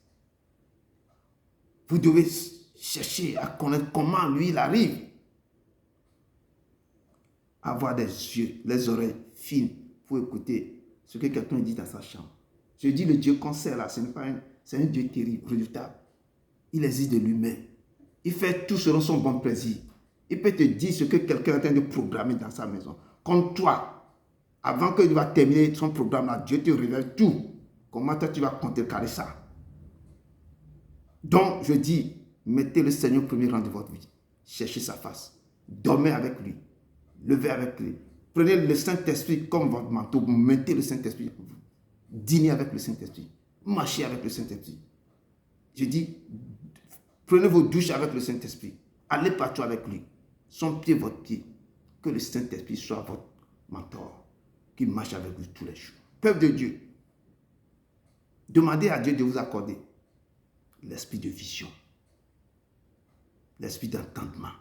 Vous devez chercher à connaître comment lui, il arrive à avoir des yeux, les oreilles fines pour écouter ce que quelqu'un dit dans sa chambre. Je dis, le Dieu qu'on sert là, c'est un Dieu terrible, redoutable. Il existe de lui-même. Il fait tout selon son bon plaisir. Il peut te dire ce que quelqu'un est en train de programmer dans sa maison. Comme toi, avant qu'il va terminer son programme là, Dieu te révèle tout. Comment toi tu vas contrecarrer ça? Donc, je dis, mettez le Seigneur au premier rang de votre vie. Cherchez sa face. Dormez avec lui. Levez avec lui. Prenez le Saint-Esprit comme votre manteau. Mettez le Saint-Esprit. Dînez avec le Saint-Esprit. Marchez avec le Saint-Esprit. Je dis, prenez vos douches avec le Saint-Esprit. Allez partout avec lui. Son pied, votre pied. Que le Saint-Esprit soit votre mentor. Qui marche avec vous tous les jours. Peuple de Dieu. Demandez à Dieu de vous accorder l'esprit de vision. L'esprit d'entendement.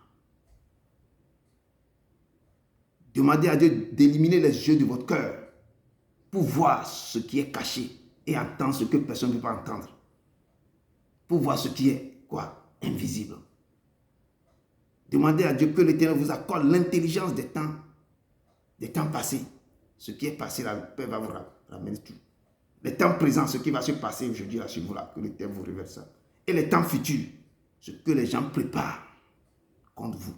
Demandez à Dieu d'éliminer les yeux de votre cœur pour voir ce qui est caché et entendre ce que personne ne peut pas entendre. Pour voir ce qui est, invisible. Demandez à Dieu que l'Éternel vous accorde l'intelligence des temps passés. Ce qui est passé là, le Père va vous ramener tout. Les temps présents, ce qui va se passer aujourd'hui là chez vous là, que l'Éternel vous révèle ça. Et les temps futurs, ce que les gens préparent contre vous.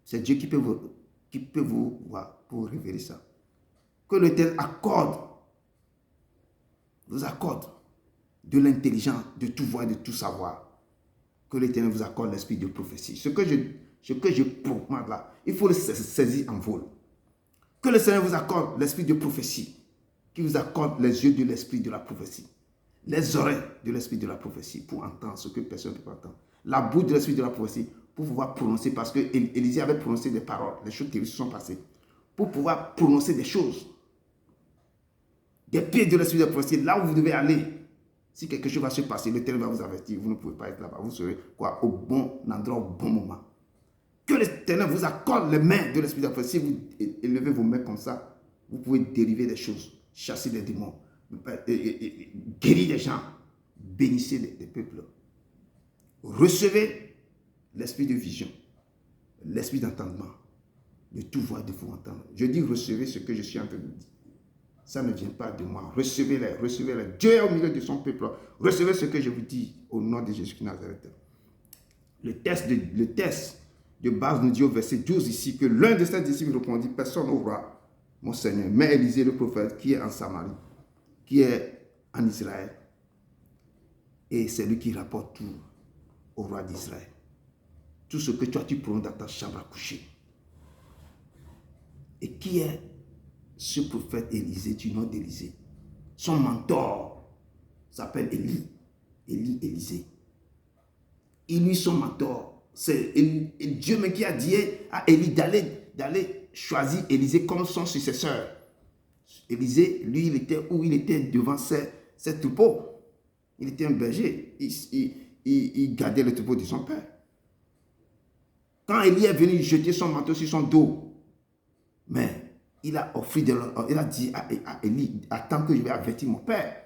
C'est Dieu qui peut vous voir pour révéler ça. Que l'Éternel vous accorde de l'intelligence, de tout voir, de tout savoir. Que l'Éternel vous accorde l'esprit de prophétie. Ce que je proclame là, il faut le saisir en vol. Que le Seigneur vous accorde l'esprit de prophétie, qui vous accorde les yeux de l'esprit de la prophétie, les oreilles de l'esprit de la prophétie pour entendre ce que personne ne peut pas entendre, la bouche de l'esprit de la prophétie pour pouvoir prononcer, parce que Élisée avait prononcé des paroles, les choses qui se sont passées, pour pouvoir prononcer des choses, des pieds de l'esprit de la prophétie, là où vous devez aller. Si quelque chose va se passer, l'Éternel va vous avertir, vous ne pouvez pas être là-bas, vous serez quoi, au bon endroit, au bon moment. Que l'Éternel vous accorde les mains de l'esprit de la prophétie. Si vous élevez vos mains comme ça, vous pouvez dériver des choses, chasser des démons, guérir des gens, bénissez des peuples. Recevez l'esprit de vision, l'esprit d'entendement, de tout voir, de vous entendre. Je dis recevez ce que je suis en train de dire. Ça ne vient pas de moi. Recevez-les, recevez-les. Dieu est au milieu de son peuple. Recevez ce que je vous dis au nom de Jésus de Nazareth. Le test de base nous dit au verset 12 ici que l'un de ses disciples répondit, personne au roi, mon Seigneur, mais Élisée le prophète qui est en Samarie, qui est en Israël. Et c'est lui qui rapporte tout au roi d'Israël. Tout ce que toi tu prends dans ta chambre à coucher. Et qui est ce prophète Élisée, du nom d'Élisée? Son mentor s'appelle Élisée. Il lui, son mentor, c'est Dieu même qui a dit à Élie d'aller choisir Élisée comme son successeur. Élisée, lui, il était devant ses troupeaux. Il était un berger. Il gardait le troupeau de son père. Quand Élie est venu jeter son manteau sur son dos, mais il a dit à Élie, attends que je vais avertir mon père,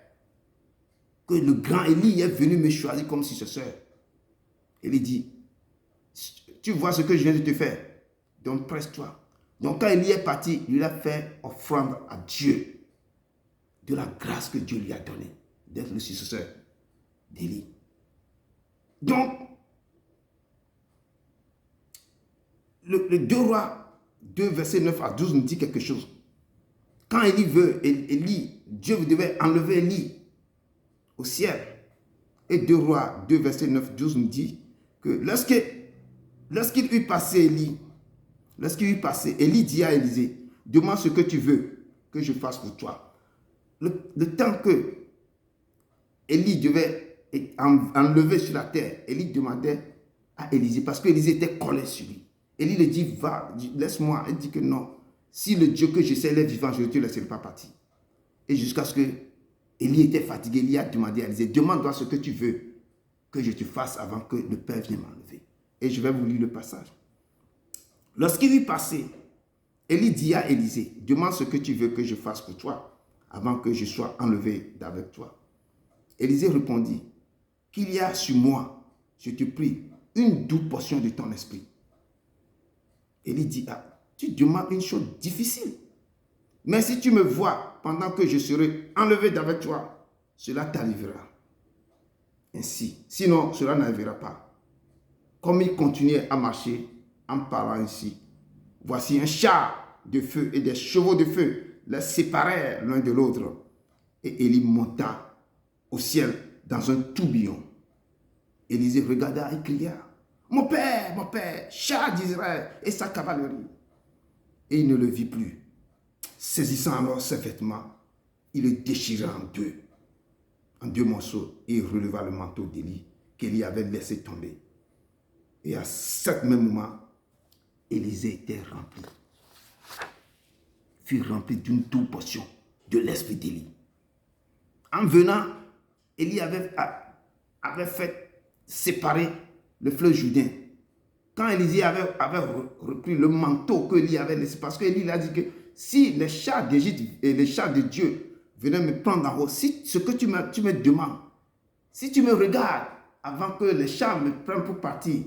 que le grand Élie est venu me choisir comme successeur. Élie dit, tu vois ce que je viens de te faire, donc presse-toi. Donc quand Élie est parti, il a fait offrande à Dieu de la grâce que Dieu lui a donnée d'être le successeur d'Élie. Donc, le 2 Rois 2, verset 9 à 12 nous dit quelque chose. Quand Dieu devait enlever Élie au ciel. Et 2 Rois 2, verset 9, 12 nous dit que lorsqu'il eut passé Élie dit à Élisée, demande ce que tu veux que je fasse pour toi. Le temps que Élie devait enlever sur la terre, Élie demandait à Élisée, parce que Élisée était collé sur lui. Élie lui dit, va, laisse-moi. Il dit que non, si le Dieu que je sais est vivant, je ne te laisserai pas partir. Et jusqu'à ce que Élie était fatigué, Élie a demandé à Élisée, demande-moi ce que tu veux que je te fasse avant que le Père vienne m'enlever. Et je vais vous lire le passage. Lorsqu'il eut passé, Élie dit à Élisée, demande ce que tu veux que je fasse pour toi avant que je sois enlevé d'avec toi. Élisée répondit, qu'il y a sur moi, je te prie, une douce portion de ton esprit. Élie dit, ah, tu demandes une chose difficile. Mais si tu me vois pendant que je serai enlevé d'avec toi, cela t'arrivera. Ainsi, sinon cela n'arrivera pas. Comme il continuait à marcher en parlant ainsi, voici un char de feu et des chevaux de feu les séparèrent l'un de l'autre. Et Élie monta au ciel dans un tourbillon. Élisée regarda et cria, mon père, char d'Israël et sa cavalerie. Et il ne le vit plus. Saisissant alors ses vêtements, il le déchira en deux morceaux, et il releva le manteau d'Élie qu'Élie avait laissé tomber. Et à ce même moment, Élisée était fut rempli d'une douce portion de l'esprit d'Élie. En venant, Élie avait fait séparer le fleuve Jourdain. Quand Élisée avait repris le manteau que Élie avait laissé, parce qu'Élie a dit que si les chars d'Égypte et les chars de Dieu venaient me prendre en haut, si ce que tu me demandes, si tu me regardes avant que les chars me prennent pour partir,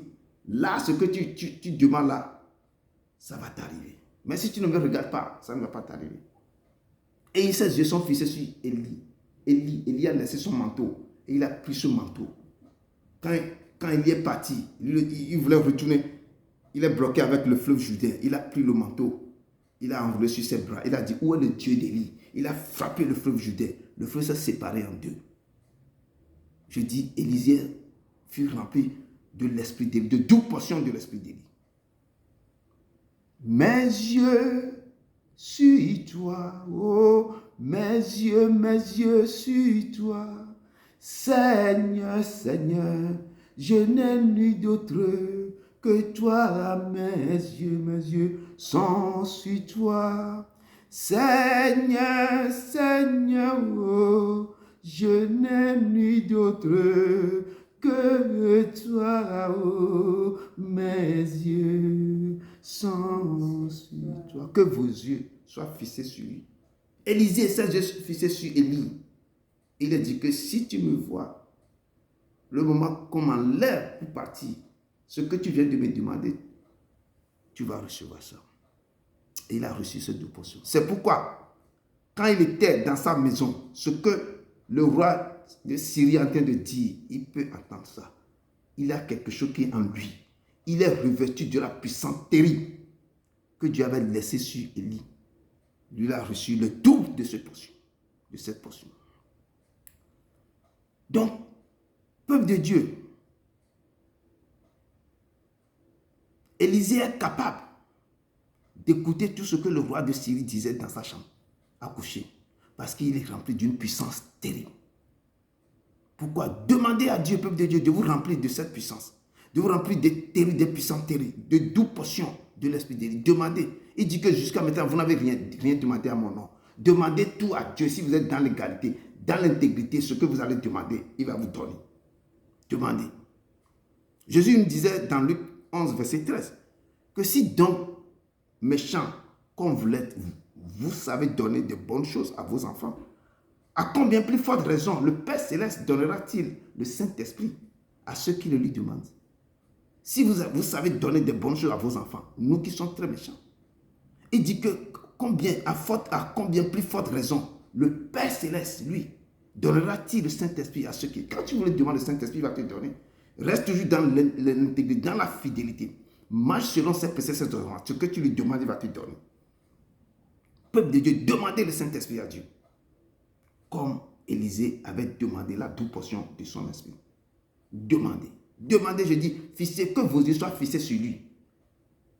là, ce que tu demandes là, ça va t'arriver. Mais si tu ne me regardes pas, ça ne va pas t'arriver. Et ses yeux sont fixés sur Élie. Élie a laissé son manteau et il a pris ce manteau. Quand quand il y est parti, il voulait retourner. Il est bloqué avec le fleuve Jourdain. Il a pris le manteau. Il a enroulé sur ses bras. Il a dit, où est le Dieu d'Élie? Il a frappé le fleuve Jourdain. Le fleuve s'est séparé en deux. Je dis, Élisée fut rempli de l'esprit d'Élie, de 12 portions de l'esprit d'Élie. Mes yeux sur toi, oh, mes yeux sur toi. Seigneur, Seigneur, je n'ai nul d'autre que toi. Mes yeux sont sur toi. Seigneur, Seigneur, oh, je n'ai nul d'autre que toi, oh, mes yeux sont sur toi. Que vos yeux soient fixés sur lui. Élisée, ses yeux fixés sur Élie. Il a dit que si tu me vois, le moment qu'on m'enlève pour partir, ce que tu viens de me demander, tu vas recevoir ça. Et il a reçu ces 2 portions. C'est pourquoi, quand il était dans sa maison, ce que le roi de Syrie est en train de dire, il peut entendre ça. Il a quelque chose qui est en lui. Il est revêtu de la puissance terrible que Dieu avait laissée sur Élie. Lui, il a reçu le double de cette portion. Donc, peuple de Dieu, Élisée est capable d'écouter tout ce que le roi de Syrie disait dans sa chambre à coucher, parce qu'il est rempli d'une puissance terrible. Pourquoi? Demandez à Dieu, peuple de Dieu, de vous remplir de cette puissance, de vous remplir des puissances terribles, de 12 portions de l'esprit d'Élie. Demandez. Il dit que jusqu'à maintenant, vous n'avez rien demandé à mon nom. Demandez tout à Dieu. Si vous êtes dans l'égalité, dans l'intégrité, ce que vous allez demander, il va vous donner. Demandez. Jésus nous disait dans Luc 11, verset 13, que si donc, méchants comme vous l'êtes, vous savez donner de bonnes choses à vos enfants, à combien plus forte raison le Père Céleste donnera-t-il le Saint-Esprit à ceux qui le lui demandent? Si vous savez donner de bonnes choses à vos enfants, nous qui sommes très méchants, il dit que à combien plus forte raison le Père Céleste, lui, donnera-t-il le Saint-Esprit à ceux qui... Quand tu veux lui demander le Saint-Esprit, il va te donner. Reste toujours dans l'intégrité, dans la fidélité. Marche selon ses préceptes, ses ordonnances. Ce que tu lui demandes, il va te donner. Peuple de Dieu, demandez le Saint-Esprit à Dieu. Comme Élisée avait demandé la 12 portion de son esprit. Demandez. Demandez, je dis, fixez, que vos yeux soient fixés sur lui.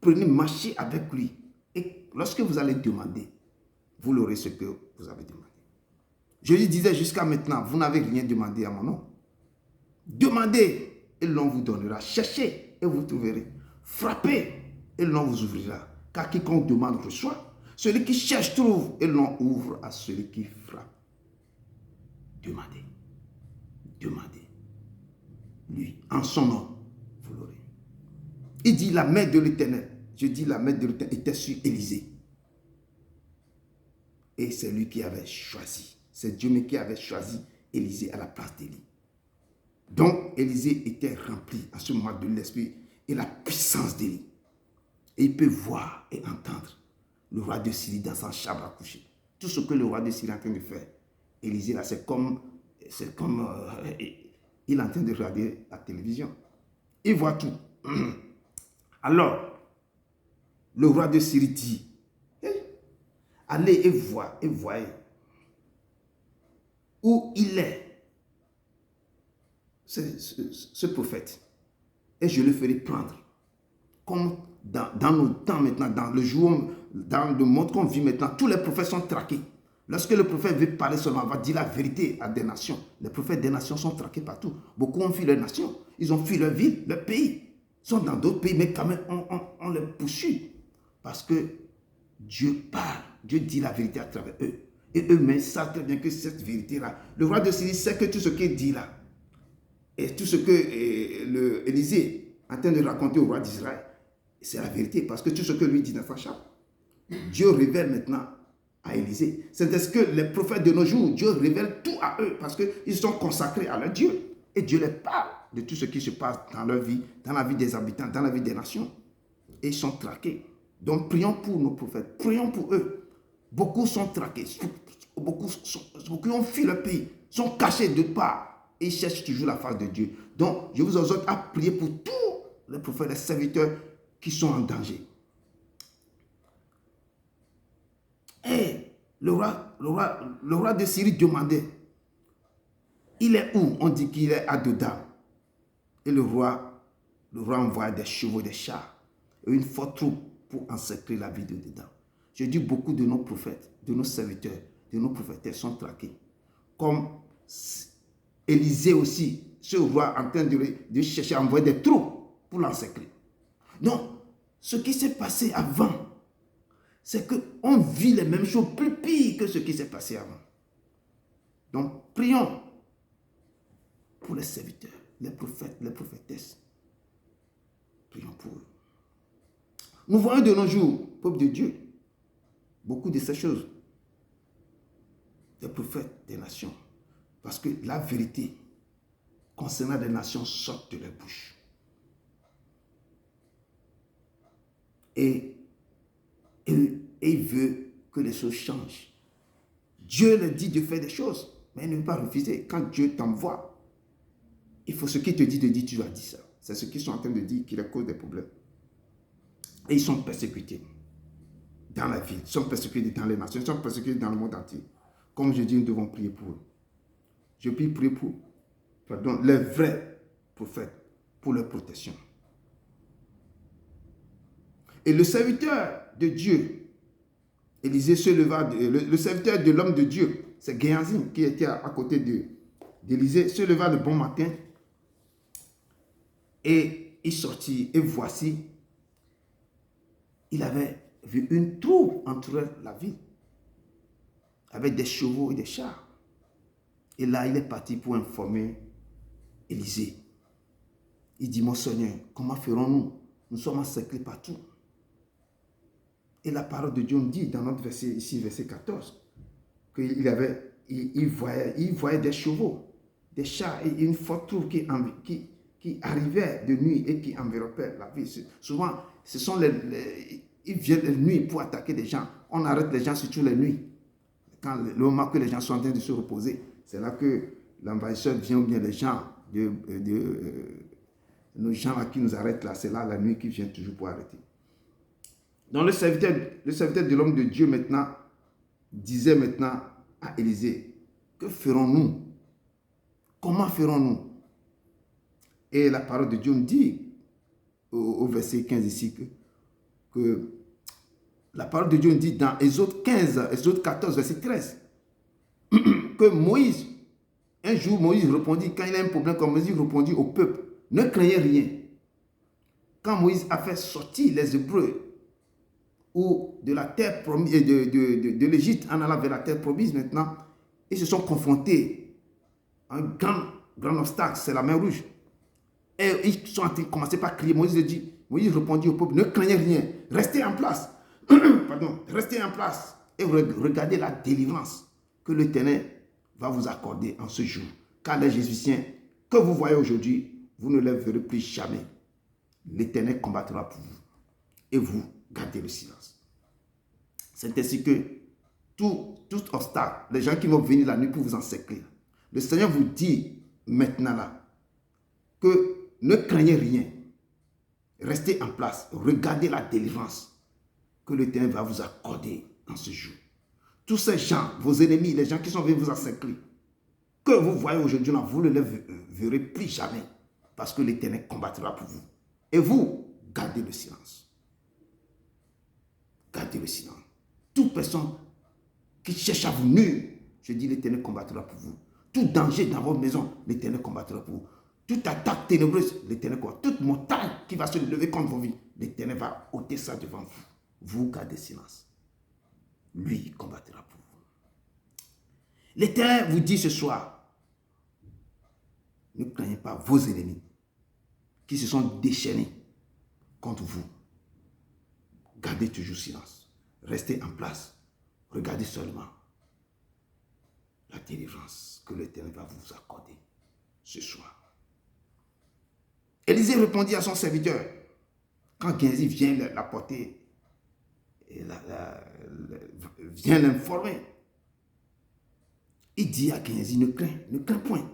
Prenez, marchez avec lui. Et lorsque vous allez demander, vous l'aurez ce que vous avez demandé. Jésus disait jusqu'à maintenant, vous n'avez rien demandé à mon nom. Demandez et l'on vous donnera. Cherchez et vous trouverez. Frappez et l'on vous ouvrira. Car quiconque demande reçoit. Celui qui cherche trouve et l'on ouvre à celui qui frappe. Demandez. Demandez. Lui, en son nom, vous l'aurez. Il dit la main de l'Éternel. Je dis la main de l'Éternel était sur Élisée. Et c'est lui qui avait choisi. C'est Dieu qui avait choisi Élisée à la place d'Élie. Donc, Élisée était rempli à ce moment de l'esprit et la puissance d'Élie. Et il peut voir et entendre le roi de Syrie dans sa chambre à coucher. Tout ce que le roi de Syrie est en train de faire, Élisée là, c'est comme il est en train de regarder la télévision. Il voit tout. Alors, le roi de Syrie dit, allez et voyez où il est, ce prophète, et je le ferai prendre. Comme dans nos temps maintenant, dans le monde qu'on vit maintenant, tous les prophètes sont traqués. Lorsque le prophète veut parler seulement, va dire la vérité à des nations. Les prophètes des nations sont traqués partout. Beaucoup ont fui leur nation. Ils ont fui leur ville, leur pays. Ils sont dans d'autres pays, mais quand même, on les poursuit. Parce que Dieu parle. Dieu dit la vérité à travers eux. Et eux-mêmes savent très bien que cette vérité-là, le roi de Syrie sait que tout ce qu'il dit là, et tout ce que Élisée est en train de raconter au roi d'Israël, c'est la vérité. Parce que tout ce que lui dit dans sa chambre, Dieu révèle maintenant à Élisée. C'est ce que les prophètes de nos jours, Dieu révèle tout à eux parce qu'ils sont consacrés à leur Dieu. Et Dieu les parle de tout ce qui se passe dans leur vie, dans la vie des habitants, dans la vie des nations. Et ils sont traqués. Donc prions pour nos prophètes, prions pour eux. Beaucoup sont traqués, beaucoup ont fui leur pays, sont cachés de part. et ils cherchent toujours la face de Dieu. Donc, je vous exhorte à prier pour tous les prophètes, les serviteurs qui sont en danger. Et le roi de Syrie demandait, il est où? On dit qu'il est à Dodam. Et le roi envoie des chevaux, des chars et une forte troupe pour encercler la ville de Dodam. Je dis beaucoup de nos prophètes, de nos serviteurs, de nos prophétesses sont traqués. Comme Élisée aussi, ce roi en train de chercher à envoyer des troupes pour l'encercler. Donc, ce qui s'est passé avant, c'est qu'on vit les mêmes choses plus pires que ce qui s'est passé avant. Donc, prions pour les serviteurs, les prophètes, les prophétesses. Prions pour eux. Nous voyons de nos jours, peuple de Dieu, beaucoup de ces choses. Des prophètes des nations. Parce que la vérité concernant les nations sort de leur bouche. Et il veut que les choses changent. Dieu leur dit de faire des choses, mais il ne veut pas refuser. Quand Dieu t'envoie, il faut ce qu'il te dit de dire, tu dois dire ça. C'est ce qu'ils sont en train de dire qui leur cause des problèmes. Et ils sont persécutés dans la ville, ils sont persécutés dans les nations, ils sont persécutés dans le monde entier. Comme je dis, nous devons prier pour eux. Je prie pour les vrais prophètes, pour leur protection. Et le serviteur de Dieu, Élisée se leva, le serviteur de l'homme de Dieu, c'est Géasi qui était à côté d'Élisée, se leva le bon matin et il sortit. Et voici, il avait vu une troupe entourer la ville avec des chevaux et des chars. Et là, il est parti pour informer Élisée. Il dit, mon Seigneur, comment ferons-nous? Nous sommes encerclés partout. Et la parole de Dieu nous dit dans notre verset ici, verset 14, qu'il voyait des chevaux, des chars et une forte troupe qui arrivait de nuit et qui enveloppait la ville. Souvent, ils viennent la nuit pour attaquer des gens. On arrête les gens surtout la nuit. Quand le moment que les gens sont en train de se reposer, c'est là que l'envahisseur vient ou bien les gens, nos gens là qui nous arrêtent là, c'est là la nuit qu'ils viennent toujours pour arrêter. Donc le serviteur de l'homme de Dieu maintenant disait maintenant à Élisée, que ferons-nous? Comment ferons-nous? Et la parole de Dieu nous dit au verset 15 ici que la parole de Dieu nous dit dans Exode 14, verset 13, que Moïse, un jour Moïse répondit, quand il a un problème comme Moïse répondit au peuple, ne craignez rien. Quand Moïse a fait sortir les Hébreux ou de la terre promise, de l'Égypte en allant vers la terre promise maintenant, ils se sont confrontés à un grand obstacle, c'est la mer Rouge. Et ils sont en train de commencer par crier. Moïse répondit au peuple, ne craignez rien, restez en place. Restez en place et regardez la délivrance que l'Éternel va vous accorder en ce jour. Car les Égyptiens que vous voyez aujourd'hui, vous ne les verrez plus jamais. L'Éternel combattra pour vous et vous gardez le silence. C'est ainsi que tout obstacle, les gens qui vont venir la nuit pour vous encercler, le Seigneur vous dit maintenant là que ne craignez rien, restez en place, regardez la délivrance que l'Éternel va vous accorder en ce jour. Tous ces gens, vos ennemis, les gens qui sont venus vous encercler, que vous voyez aujourd'hui là, vous ne les verrez plus jamais parce que l'Éternel combattra pour vous. Et vous, gardez le silence. Gardez le silence. Toute personne qui cherche à vous nuire, je dis l'Éternel combattra pour vous. Tout danger dans votre maison, l'Éternel combattra pour vous. Toute attaque ténébreuse, l'Éternel combattra. Toute montagne qui va se lever contre vos vies, l'Éternel va ôter ça devant vous. Vous gardez silence. Lui, il combattra pour vous. L'Éternel vous dit ce soir, ne craignez pas vos ennemis qui se sont déchaînés contre vous. Gardez toujours silence. Restez en place. Regardez seulement la délivrance que l'Éternel va vous accorder ce soir. Élisée répondit à son serviteur, quand Géasi vient l'apporter, vient l'informer, il dit à Géasi, ne crains point,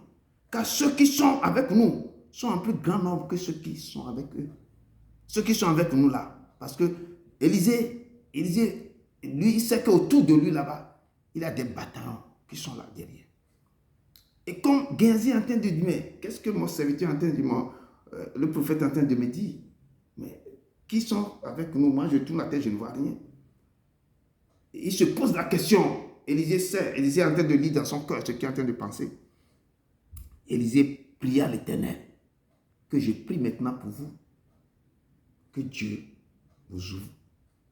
Car ceux qui sont avec nous sont en plus grand nombre que ceux qui sont avec eux. Ceux qui sont avec nous là. Parce que Élisée, lui, il sait qu'autour de lui là-bas, il a des bataillons qui sont là derrière. Et comme Géasi est en train de dire, mais qu'est-ce que mon serviteur est en train de dire, le prophète est en train de me dire, mais qui sont avec nous? Moi, je tourne la tête, je ne vois rien. Et il se pose la question. Élisée sait, Élisée est en train de lire dans son cœur ce qu'il est en train de penser. Élisée pria l'Éternel, que je prie maintenant pour vous, que Dieu vous ouvre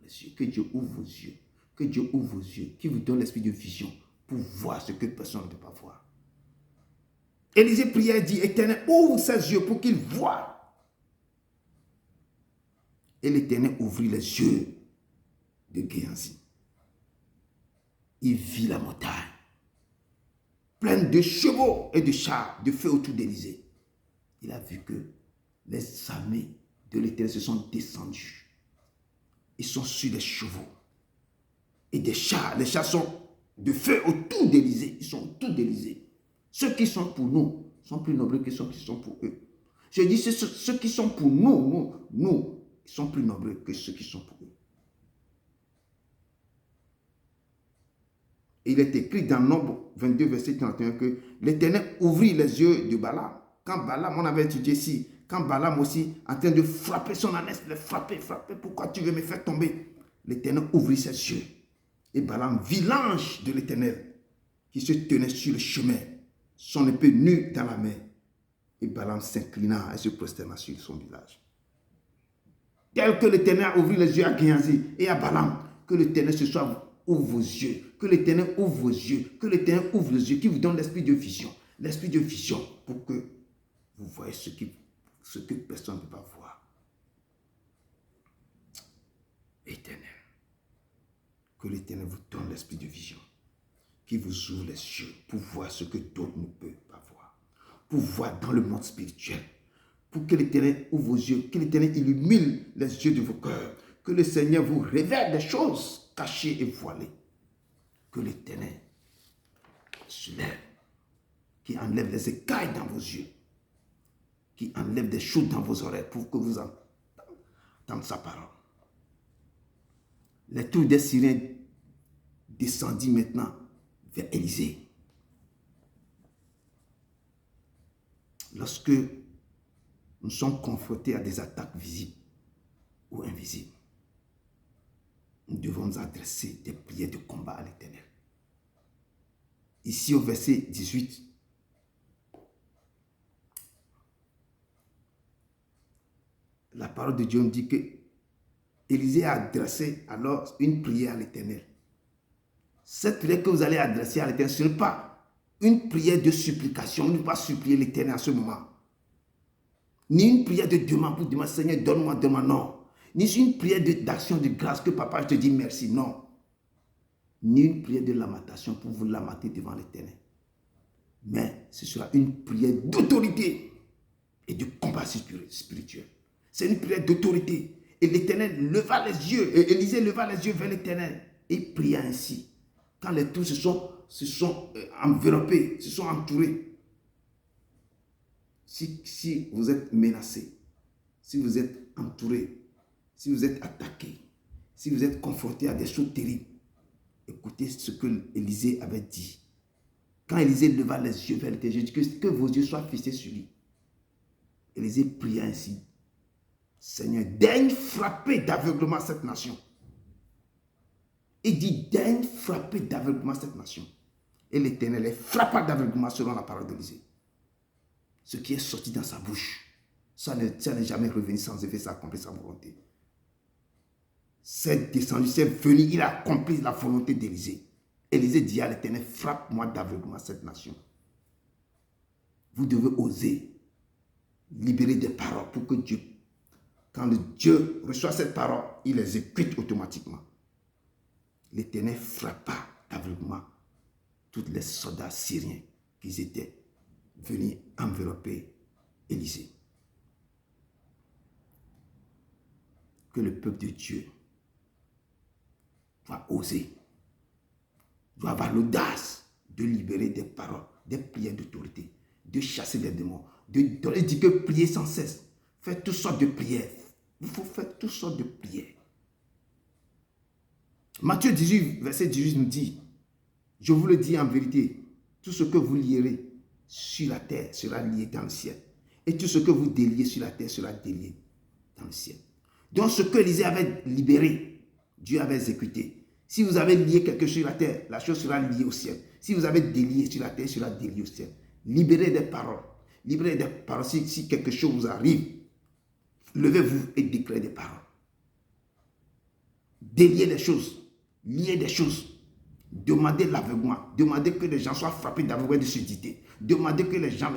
les yeux, que Dieu ouvre vos yeux, que Dieu ouvre vos yeux, qui vous donne l'esprit de vision pour voir ce que personne ne peut pas voir. Élisée pria et dit, Éternel, ouvre ses yeux pour qu'il voie. Et l'Éternel ouvrit les yeux de Géasi. Il vit la montagne, pleine de chevaux et de chars, de feu autour d'Élisée. Il a vu que les armées de l'Éternel se sont descendues. Ils sont sur des chevaux et des chars. Les chars sont de feu autour d'Élisée. Ils sont autour d'Élisée. Ceux qui sont pour nous sont plus nombreux que ceux qui sont pour eux. Je dis, ceux qui sont pour nous, ils sont plus nombreux que ceux qui sont pour eux. Et il est écrit dans Nombre 22, verset 31, que l'Éternel ouvrit les yeux de Balaam. Quand Balaam, on avait étudié ici, quand Balaam aussi, en train de frapper son ânesse, le frapper, pourquoi tu veux me faire tomber? L'Éternel ouvrit ses yeux. Et Balaam vit l'ange de l'Éternel qui se tenait sur le chemin, son épée nue dans la main. Et Balaam s'inclina et se prosterna sur son visage. Tel que l'Éternel a ouvert les yeux à Géasi et à Balaam, que l'Éternel ce soir ouvre vos yeux, que l'Éternel ouvre vos yeux, que l'Éternel ouvre les yeux, qui vous donne l'esprit de vision, pour que vous voyez ce que personne ne peut pas voir. Éternel, que l'Éternel vous donne l'esprit de vision, qui vous ouvre les yeux pour voir ce que d'autres ne peuvent pas voir, pour voir dans le monde spirituel, pour que l'Éternel ouvre vos yeux, que l'Éternel illumine les yeux de vos cœurs, que le Seigneur vous révèle des choses cachées et voilées, que l'Éternel se lève, qui enlève les écailles dans vos yeux, qui enlève des choses dans vos oreilles pour que vous entendiez sa parole. Les troupes des Syriens descendit maintenant vers Élisée. Lorsque nous sommes confrontés à des attaques visibles ou invisibles, nous devons nous adresser des prières de combat à l'Éternel. Ici au verset 18, la parole de Dieu nous dit que Élisée a adressé alors une prière à l'Éternel. Cette prière que vous allez adresser à l'Éternel, ce n'est pas une prière de supplication. Vous ne pouvez pas supplier l'Éternel à ce moment. Ni une prière de demande pour demander, Seigneur, donne-moi, non. Ni une prière d'action de grâce que papa, je te dis merci, non. Ni une prière de lamentation pour vous lamenter devant l'Éternel. Mais ce sera une prière d'autorité et de combat spirituel. C'est une prière d'autorité. Et l'Éternel leva les yeux, et Élisée leva les yeux vers l'Éternel et pria ainsi. Quand les troupes se sont enveloppés, se sont entourés. Si vous êtes menacé, si vous êtes entouré, si vous êtes attaqué, si vous êtes confronté à des choses terribles, écoutez ce que Élisée avait dit. Quand Élisée leva les yeux vers l'Éternel, je dis que vos yeux soient fixés sur lui. Élisée pria ainsi. Seigneur, daigne frapper d'aveuglement cette nation. Il dit, daigne frapper d'aveuglement cette nation. Et l'Éternel les frappa d'aveuglement selon la parole d'Élisée. Ce qui est sorti dans sa bouche, ça n'est jamais revenu sans effet, ça accomplit sa volonté. C'est descendu, c'est venu, il a accompli la volonté d'Élisée. Élisée dit à l'Éternel, frappe-moi d'aveuglement cette nation. Vous devez oser libérer des paroles pour que Dieu, quand Dieu reçoit cette parole, il les écoute automatiquement. L'Éternel frappa d'aveuglement tous les soldats syriens qui étaient venus envelopper Élisée. Que le peuple de Dieu doit oser, doit avoir l'audace de libérer des paroles, des prières d'autorité, de chasser les démons. Il dit que prier sans cesse. Faites toutes sortes de prières. Il faut faire toutes sortes de prières. Matthieu 18, verset 18 nous dit, je vous le dis en vérité, tout ce que vous lierez sur la terre sera lié dans le ciel. Et tout ce que vous déliez sur la terre sera délié dans le ciel. Donc ce que Élisée avait libéré, Dieu avait exécuté. Si vous avez lié quelque chose sur la terre, la chose sera liée au ciel. Si vous avez délié sur la terre, sera délié au ciel. Libérez des paroles. Libérez des paroles. Si quelque chose vous arrive, levez-vous et déclarez des paroles. Déliez des choses. Liez des choses. Demandez l'aveuglement. Demandez que les gens soient frappés d'aveuglement et de surdité. Demandez que les gens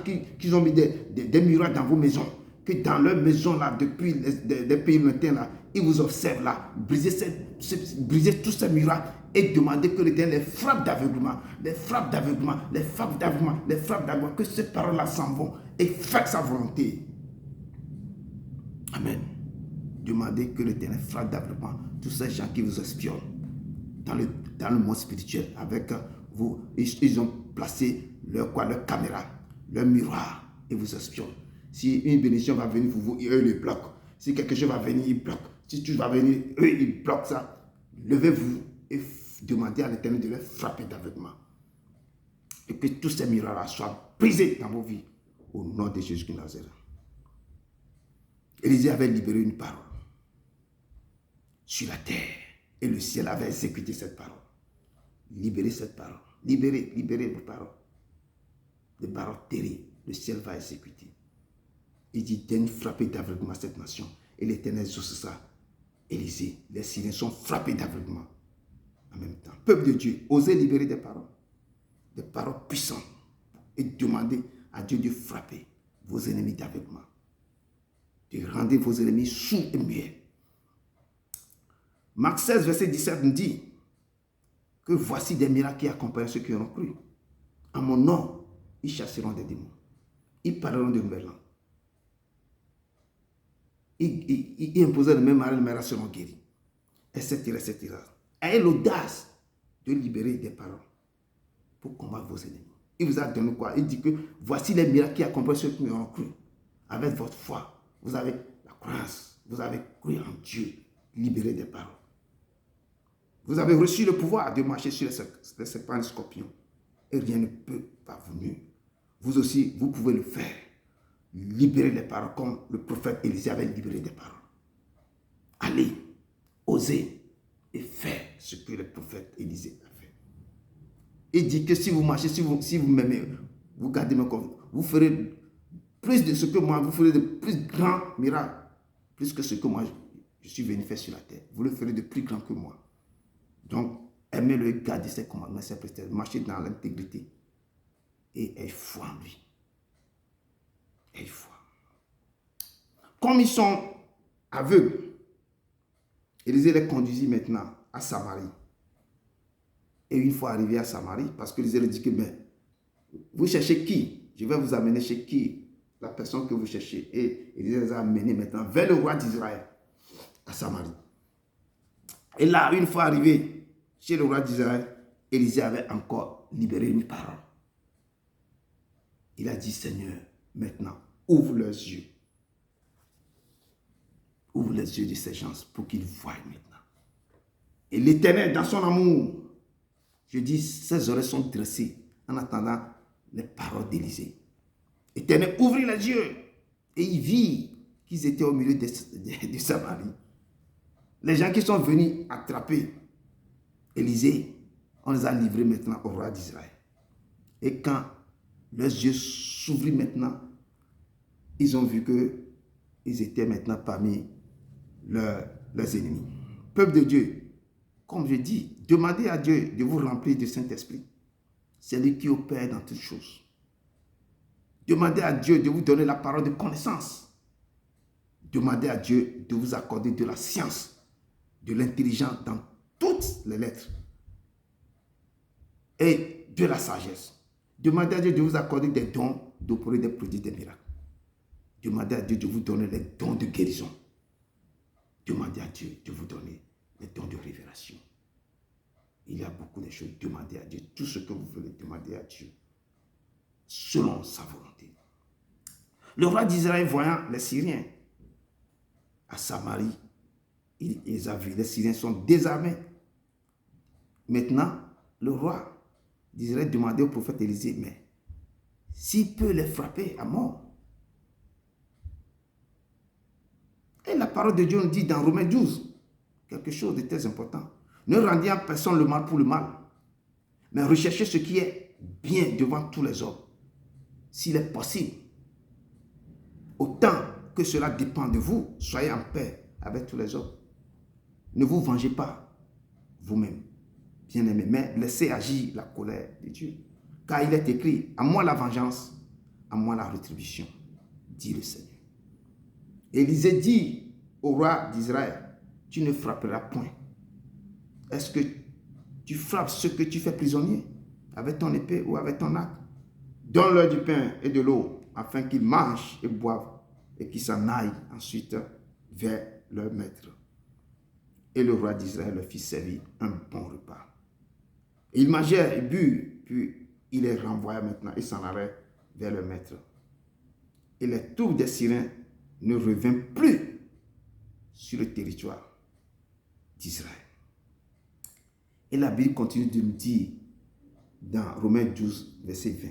qui ont mis des miroirs dans vos maisons, que dans leur maison là, depuis des pays lointains là, ils vous observent là. Brisez tous ces miroirs et demandez que l'Éternel les frappe d'aveuglement, les frappe d'aveuglement, les frappe d'aveuglement, les frappe d'aveuglement, que ces paroles-là s'en vont et faites sa volonté. Amen. Demandez que l'Éternel frappe d'aveuglement tous ces gens qui vous espionnent dans le monde spirituel avec vous. Ils ont placé leur caméra, leur miroir et vous espionnent. Si une bénédiction va venir pour vous, eux ils bloquent. Si quelque chose va venir, ils bloquent. Si tout va venir, eux ils bloquent ça. Levez-vous et demandez à l'Éternel de les frapper d'aveuglement. Et que tous ces miroirs-là soient brisés dans vos vies au nom de Jésus de Nazareth. Élisée avait libéré une parole sur la terre et le ciel avait exécuté cette parole. Libérez cette parole. Libérez vos paroles. Des paroles terribles. Le ciel va exécuter. Il dit, donne frapper d'aveuglement cette nation. Et l'Éternel exauce ça. Élisée, les Syriens sont frappés d'aveuglement en même temps. Peuple de Dieu, osez libérer des paroles puissantes. Et demandez à Dieu de frapper vos ennemis d'aveuglement. De rendre vos ennemis sourds et muets. Marc 16, verset 17 nous dit que voici des miracles qui accompagnent ceux qui auront cru. En mon nom, ils chasseront des démons. Ils parleront de nouvelles langues. Ils imposeront le même arrêt, les malades seront guéris. Etc. etc. Ayez l'audace de libérer des paroles pour combattre vos ennemis. Il vous a donné quoi? Il dit que voici les miracles qui accompagnent ceux qui auront cru. Avec votre foi, vous avez la croyance. Vous avez cru en Dieu. Libérez des paroles. Vous avez reçu le pouvoir de marcher sur les serpents et les scorpions. Et rien ne peut parvenir. Vous aussi, vous pouvez le faire. Libérer les paroles comme le prophète Élisée avait libéré des paroles. Allez, osez et faites ce que le prophète Élisée a fait. Il dit que si vous marchez, si vous m'aimez, vous gardez mes confiance, vous ferez plus de ce que moi, vous ferez de plus grands miracles, plus que ce que moi je suis venu faire sur la terre. Vous le ferez de plus grand que moi. Donc, aimez-le, gardez ses commandements, ses préceptes, marchez dans l'intégrité et ayez foi en lui. Ayez foi. Comme ils sont aveugles, Élisée les conduisit maintenant à Samarie. Et une fois arrivé à Samarie, parce que Élisée lui dit que, mais vous cherchez qui? Je vais vous amener chez qui? La personne que vous cherchez. Et Élisée les a amenés maintenant vers le roi d'Israël, à Samarie. Et là, une fois arrivé chez le roi d'Israël, Élisée avait encore libéré une parole. Il a dit, Seigneur, maintenant, ouvre leurs yeux. Ouvre les yeux de ces gens pour qu'ils voient maintenant. Et l'Éternel, dans son amour, je dis, ses oreilles sont dressées en attendant les paroles d'Élisée. L'Éternel ouvrit les yeux et il vit qu'ils étaient au milieu de Samarie. Les gens qui sont venus attraper Élisée, on les a livrés maintenant au roi d'Israël. Et quand leurs yeux s'ouvrirent maintenant, ils ont vu qu'ils étaient maintenant parmi leurs ennemis. Peuple de Dieu, comme je dis, demandez à Dieu de vous remplir du Saint-Esprit. C'est lui qui opère dans toutes choses. Demandez à Dieu de vous donner la parole de connaissance. Demandez à Dieu de vous accorder de la science, de l'intelligence dans toutes les lettres et de la sagesse. Demandez à Dieu de vous accorder des dons d'opérer des produits, des miracles. Demandez à Dieu de vous donner les dons de guérison. Demandez à Dieu de vous donner les dons de révélation. Il y a beaucoup de choses. Demandez à Dieu tout ce que vous voulez. Demandez à Dieu. selon sa volonté. Le roi d'Israël, voyant les Syriens à Samarie, il les a vus. Les Syriens sont désarmés. Maintenant, le roi d'Israël demandait au prophète Élisée, mais s'il peut les frapper à mort. Et la parole de Dieu nous dit dans Romains 12, quelque chose de très important. Ne rendez à personne le mal pour le mal, mais recherchez ce qui est bien devant tous les hommes. S'il est possible, autant que cela dépend de vous, soyez en paix avec tous les hommes. Ne vous vengez pas vous-même, bien-aimés, mais laissez agir la colère de Dieu. Car il est écrit, à moi la vengeance, à moi la rétribution, dit le Seigneur. Élisée dit au roi d'Israël, tu ne frapperas point. Est-ce que tu frappes ceux que tu fais prisonniers avec ton épée ou avec ton arc? Donne-leur du pain et de l'eau afin qu'ils mangent et boivent et qu'ils s'en aillent ensuite vers leur maître. Et le roi d'Israël leur fit servir un bon repas. Et ils mangèrent et burent, puis il les renvoya maintenant et s'en allait vers leur maître. Et les troupes des Syriens ne revinrent plus sur le territoire d'Israël. Et la Bible continue de nous dire dans Romains 12, verset 20.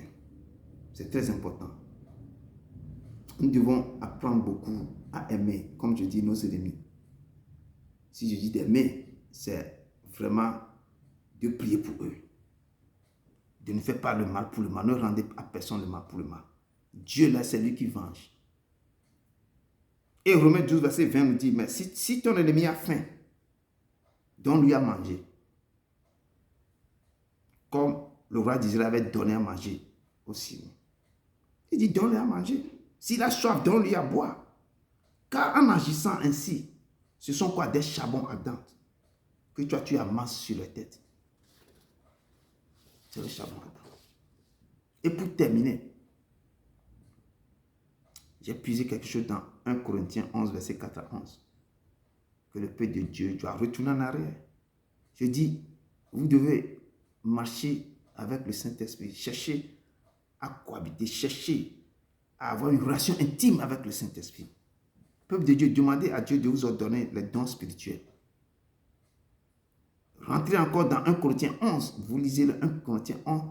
C'est très important. Nous devons apprendre beaucoup à aimer, comme je dis, nos ennemis. Si je dis d'aimer, c'est vraiment de prier pour eux. De ne faire pas le mal pour le mal. Ne rendez à personne le mal pour le mal. Dieu, là, c'est lui qui venge. Et Romains 12, verset 20 nous dit, mais si ton ennemi a faim, donne-lui à manger. Comme le roi d'Israël avait donné à manger aussi. Il dit, donne-lui à manger. S'il a soif, donne-lui à boire. Car en agissant ainsi, ce sont quoi? Des charbons ardents que toi tu amasses sur la tête. C'est le charbon ardent. Et pour terminer, j'ai puisé quelque chose dans 1 Corinthiens 11, verset 4 à 11. Que le peuple de Dieu doit retourner en arrière. Je dis, vous devez marcher avec le Saint-Esprit. Chercher à cohabiter. Chercher à avoir une relation intime avec le Saint-Esprit. Peuple de Dieu, demandez à Dieu de vous ordonner les dons spirituels. Rentrez encore dans 1 Corinthiens 11. Vous lisez le 1 Corinthiens 11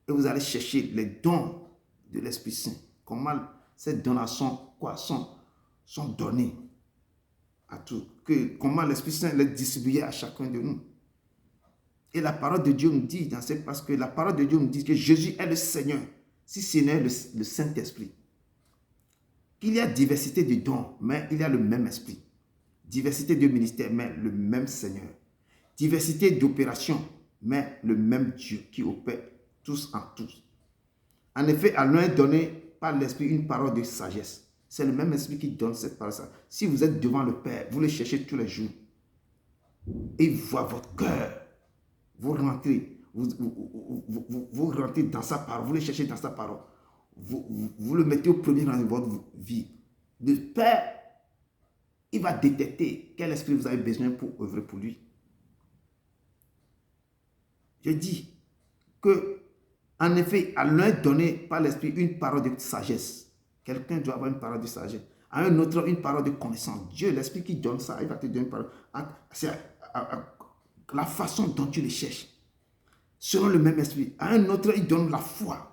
et vous allez chercher les dons de l'Esprit Saint. Comment ces dons-là sont donnés à tous. Comment l'Esprit Saint les distribue à chacun de nous. Et la parole de Dieu nous dit, parce que la parole de Dieu nous dit que Jésus est le Seigneur, si ce n'est le Saint-Esprit. Qu'il y a diversité de dons, mais il y a le même esprit. Diversité de ministères, mais le même Seigneur. Diversité d'opérations, mais le même Dieu qui opère tous en tous. En effet, à l'un est donné par l'Esprit une parole de sagesse. C'est le même Esprit qui donne cette parole. Si vous êtes devant le Père, vous le cherchez tous les jours. Et il voit votre cœur. Vous rentrez, vous rentrez dans sa parole, vous le cherchez dans sa parole. Vous le mettez au premier rang de votre vie. Le Père, il va détecter quel esprit vous avez besoin pour œuvrer pour lui. Je dis que, en effet, à l'un donné par l'Esprit une parole de sagesse. Quelqu'un doit avoir une parole de sagesse. À un autre, une parole de connaissance. Dieu, l'Esprit qui donne ça, il va te donner une parole. C'est la façon dont tu le cherches. Selon le même esprit. À un autre, il donne la foi.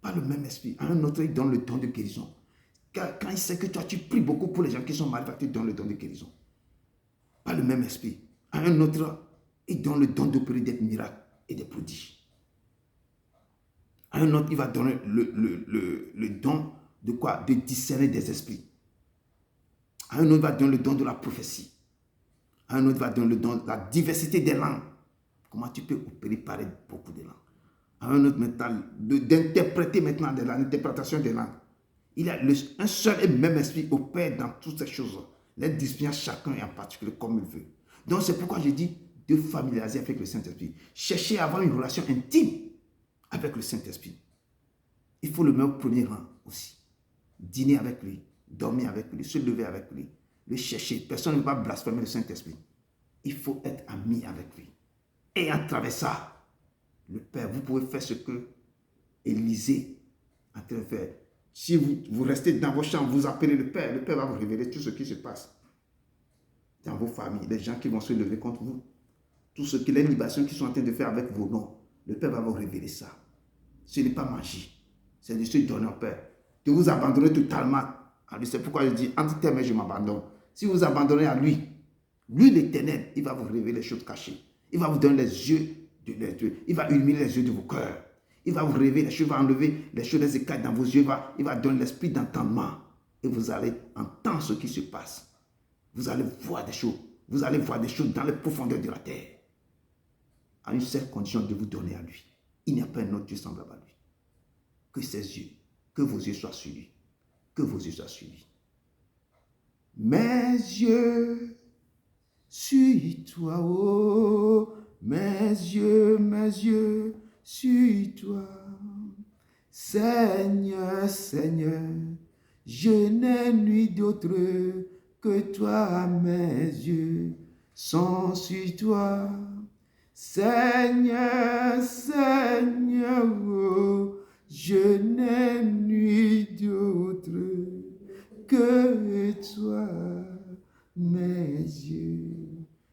Pas le même esprit. À un autre, il donne le don de guérison. Quand il sait que toi, tu pries beaucoup pour les gens qui sont malades, il va te donner le don de guérison. Pas le même esprit. À un autre, il donne le don d'opérer des miracles et des prodiges. À un autre, il va donner le don de quoi? De discerner des esprits. À un autre, il va donner le don de la prophétie. À un autre, il va donner le don de la diversité des langues. Comment tu peux opérer pareil beaucoup de langues? À un autre, maintenant, d'interpréter maintenant de l'interprétation des langues. Il y a un seul et même esprit opère dans toutes ces choses. Les discipline chacun et en particulier comme il veut. Donc c'est pourquoi je dis de familiariser avec le Saint-Esprit. Cherchez à avoir une relation intime avec le Saint-Esprit. Il faut le mettre au premier rang aussi. Dîner avec lui, dormir avec lui, se lever avec lui, le chercher. Personne ne va blasphémer le Saint-Esprit. Il faut être ami avec lui. Et à travers ça, le Père, vous pouvez faire ce que Élisée en train de faire. Si vous restez dans vos chambres, vous appelez le Père va vous révéler tout ce qui se passe dans vos familles, les gens qui vont se lever contre vous, tout ce que les libations qu'ils sont en train de faire avec vos noms, le Père va vous révéler ça. Ce n'est pas magie, c'est de se donner au Père, de vous abandonner totalement à lui. C'est pourquoi je dis, entre tes mains, je m'abandonne. Si vous abandonnez à lui, l'Éternel, il va vous révéler les choses cachées. Il va vous donner les yeux de l'être. Il va illuminer les yeux de vos cœurs. Il va vous révéler les choses, il va enlever les choses, les écailles dans vos yeux. Il va donner l'esprit d'entendement. Et vous allez entendre ce qui se passe. Vous allez voir des choses. Vous allez voir des choses dans les profondeurs de la terre. À une seule condition de vous donner à lui. Il n'y a pas un autre Dieu semblable à lui. Que ses yeux, que vos yeux soient sur lui. Que vos yeux soient sur lui. Mes yeux sur toi, oh, mes yeux sur toi. Seigneur, Seigneur, je n'ai nuit d'autre que toi, mes yeux sont sur toi. Seigneur, Seigneur, oh, je n'ai nuit d'autre que toi, mes yeux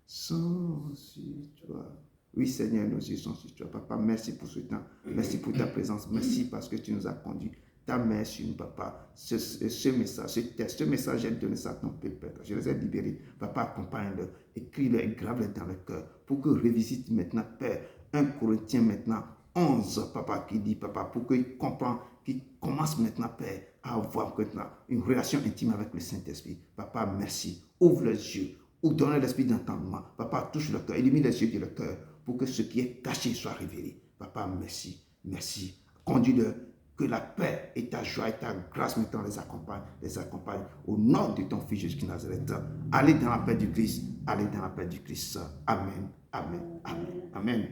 sont sur toi. Oui, Seigneur, nos yeux sont sur toi. Papa, merci pour ce temps. Merci pour ta présence. Merci parce que tu nous as conduits. Ta main sur nous, Papa. Ce message, ce texte, ce message, j'ai donné ça à ton Père. Je les ai libérés. Papa, accompagne-le. Écris-le et grave-le dans le cœur. Pour que revisite maintenant, Père, 1 Corinthiens maintenant, 11, Papa, qui dit, Papa, pour qu'il comprenne, qu'il commence maintenant, Père, à avoir maintenant une relation intime avec le Saint-Esprit. Papa, merci. Ouvre les yeux. Ou donne l'esprit d'entendement. Papa, touche le cœur. Illumine les yeux de le cœur pour que ce qui est caché soit révélé. Papa, merci. Merci. Conduis-le. Que la paix et ta joie et ta grâce maintenant les accompagnent. Au nom de ton Fils Jésus-Christ Nazareth. Allez dans la paix du Christ. Allez dans la paix du Christ. Amen. Amen. Amen. Amen.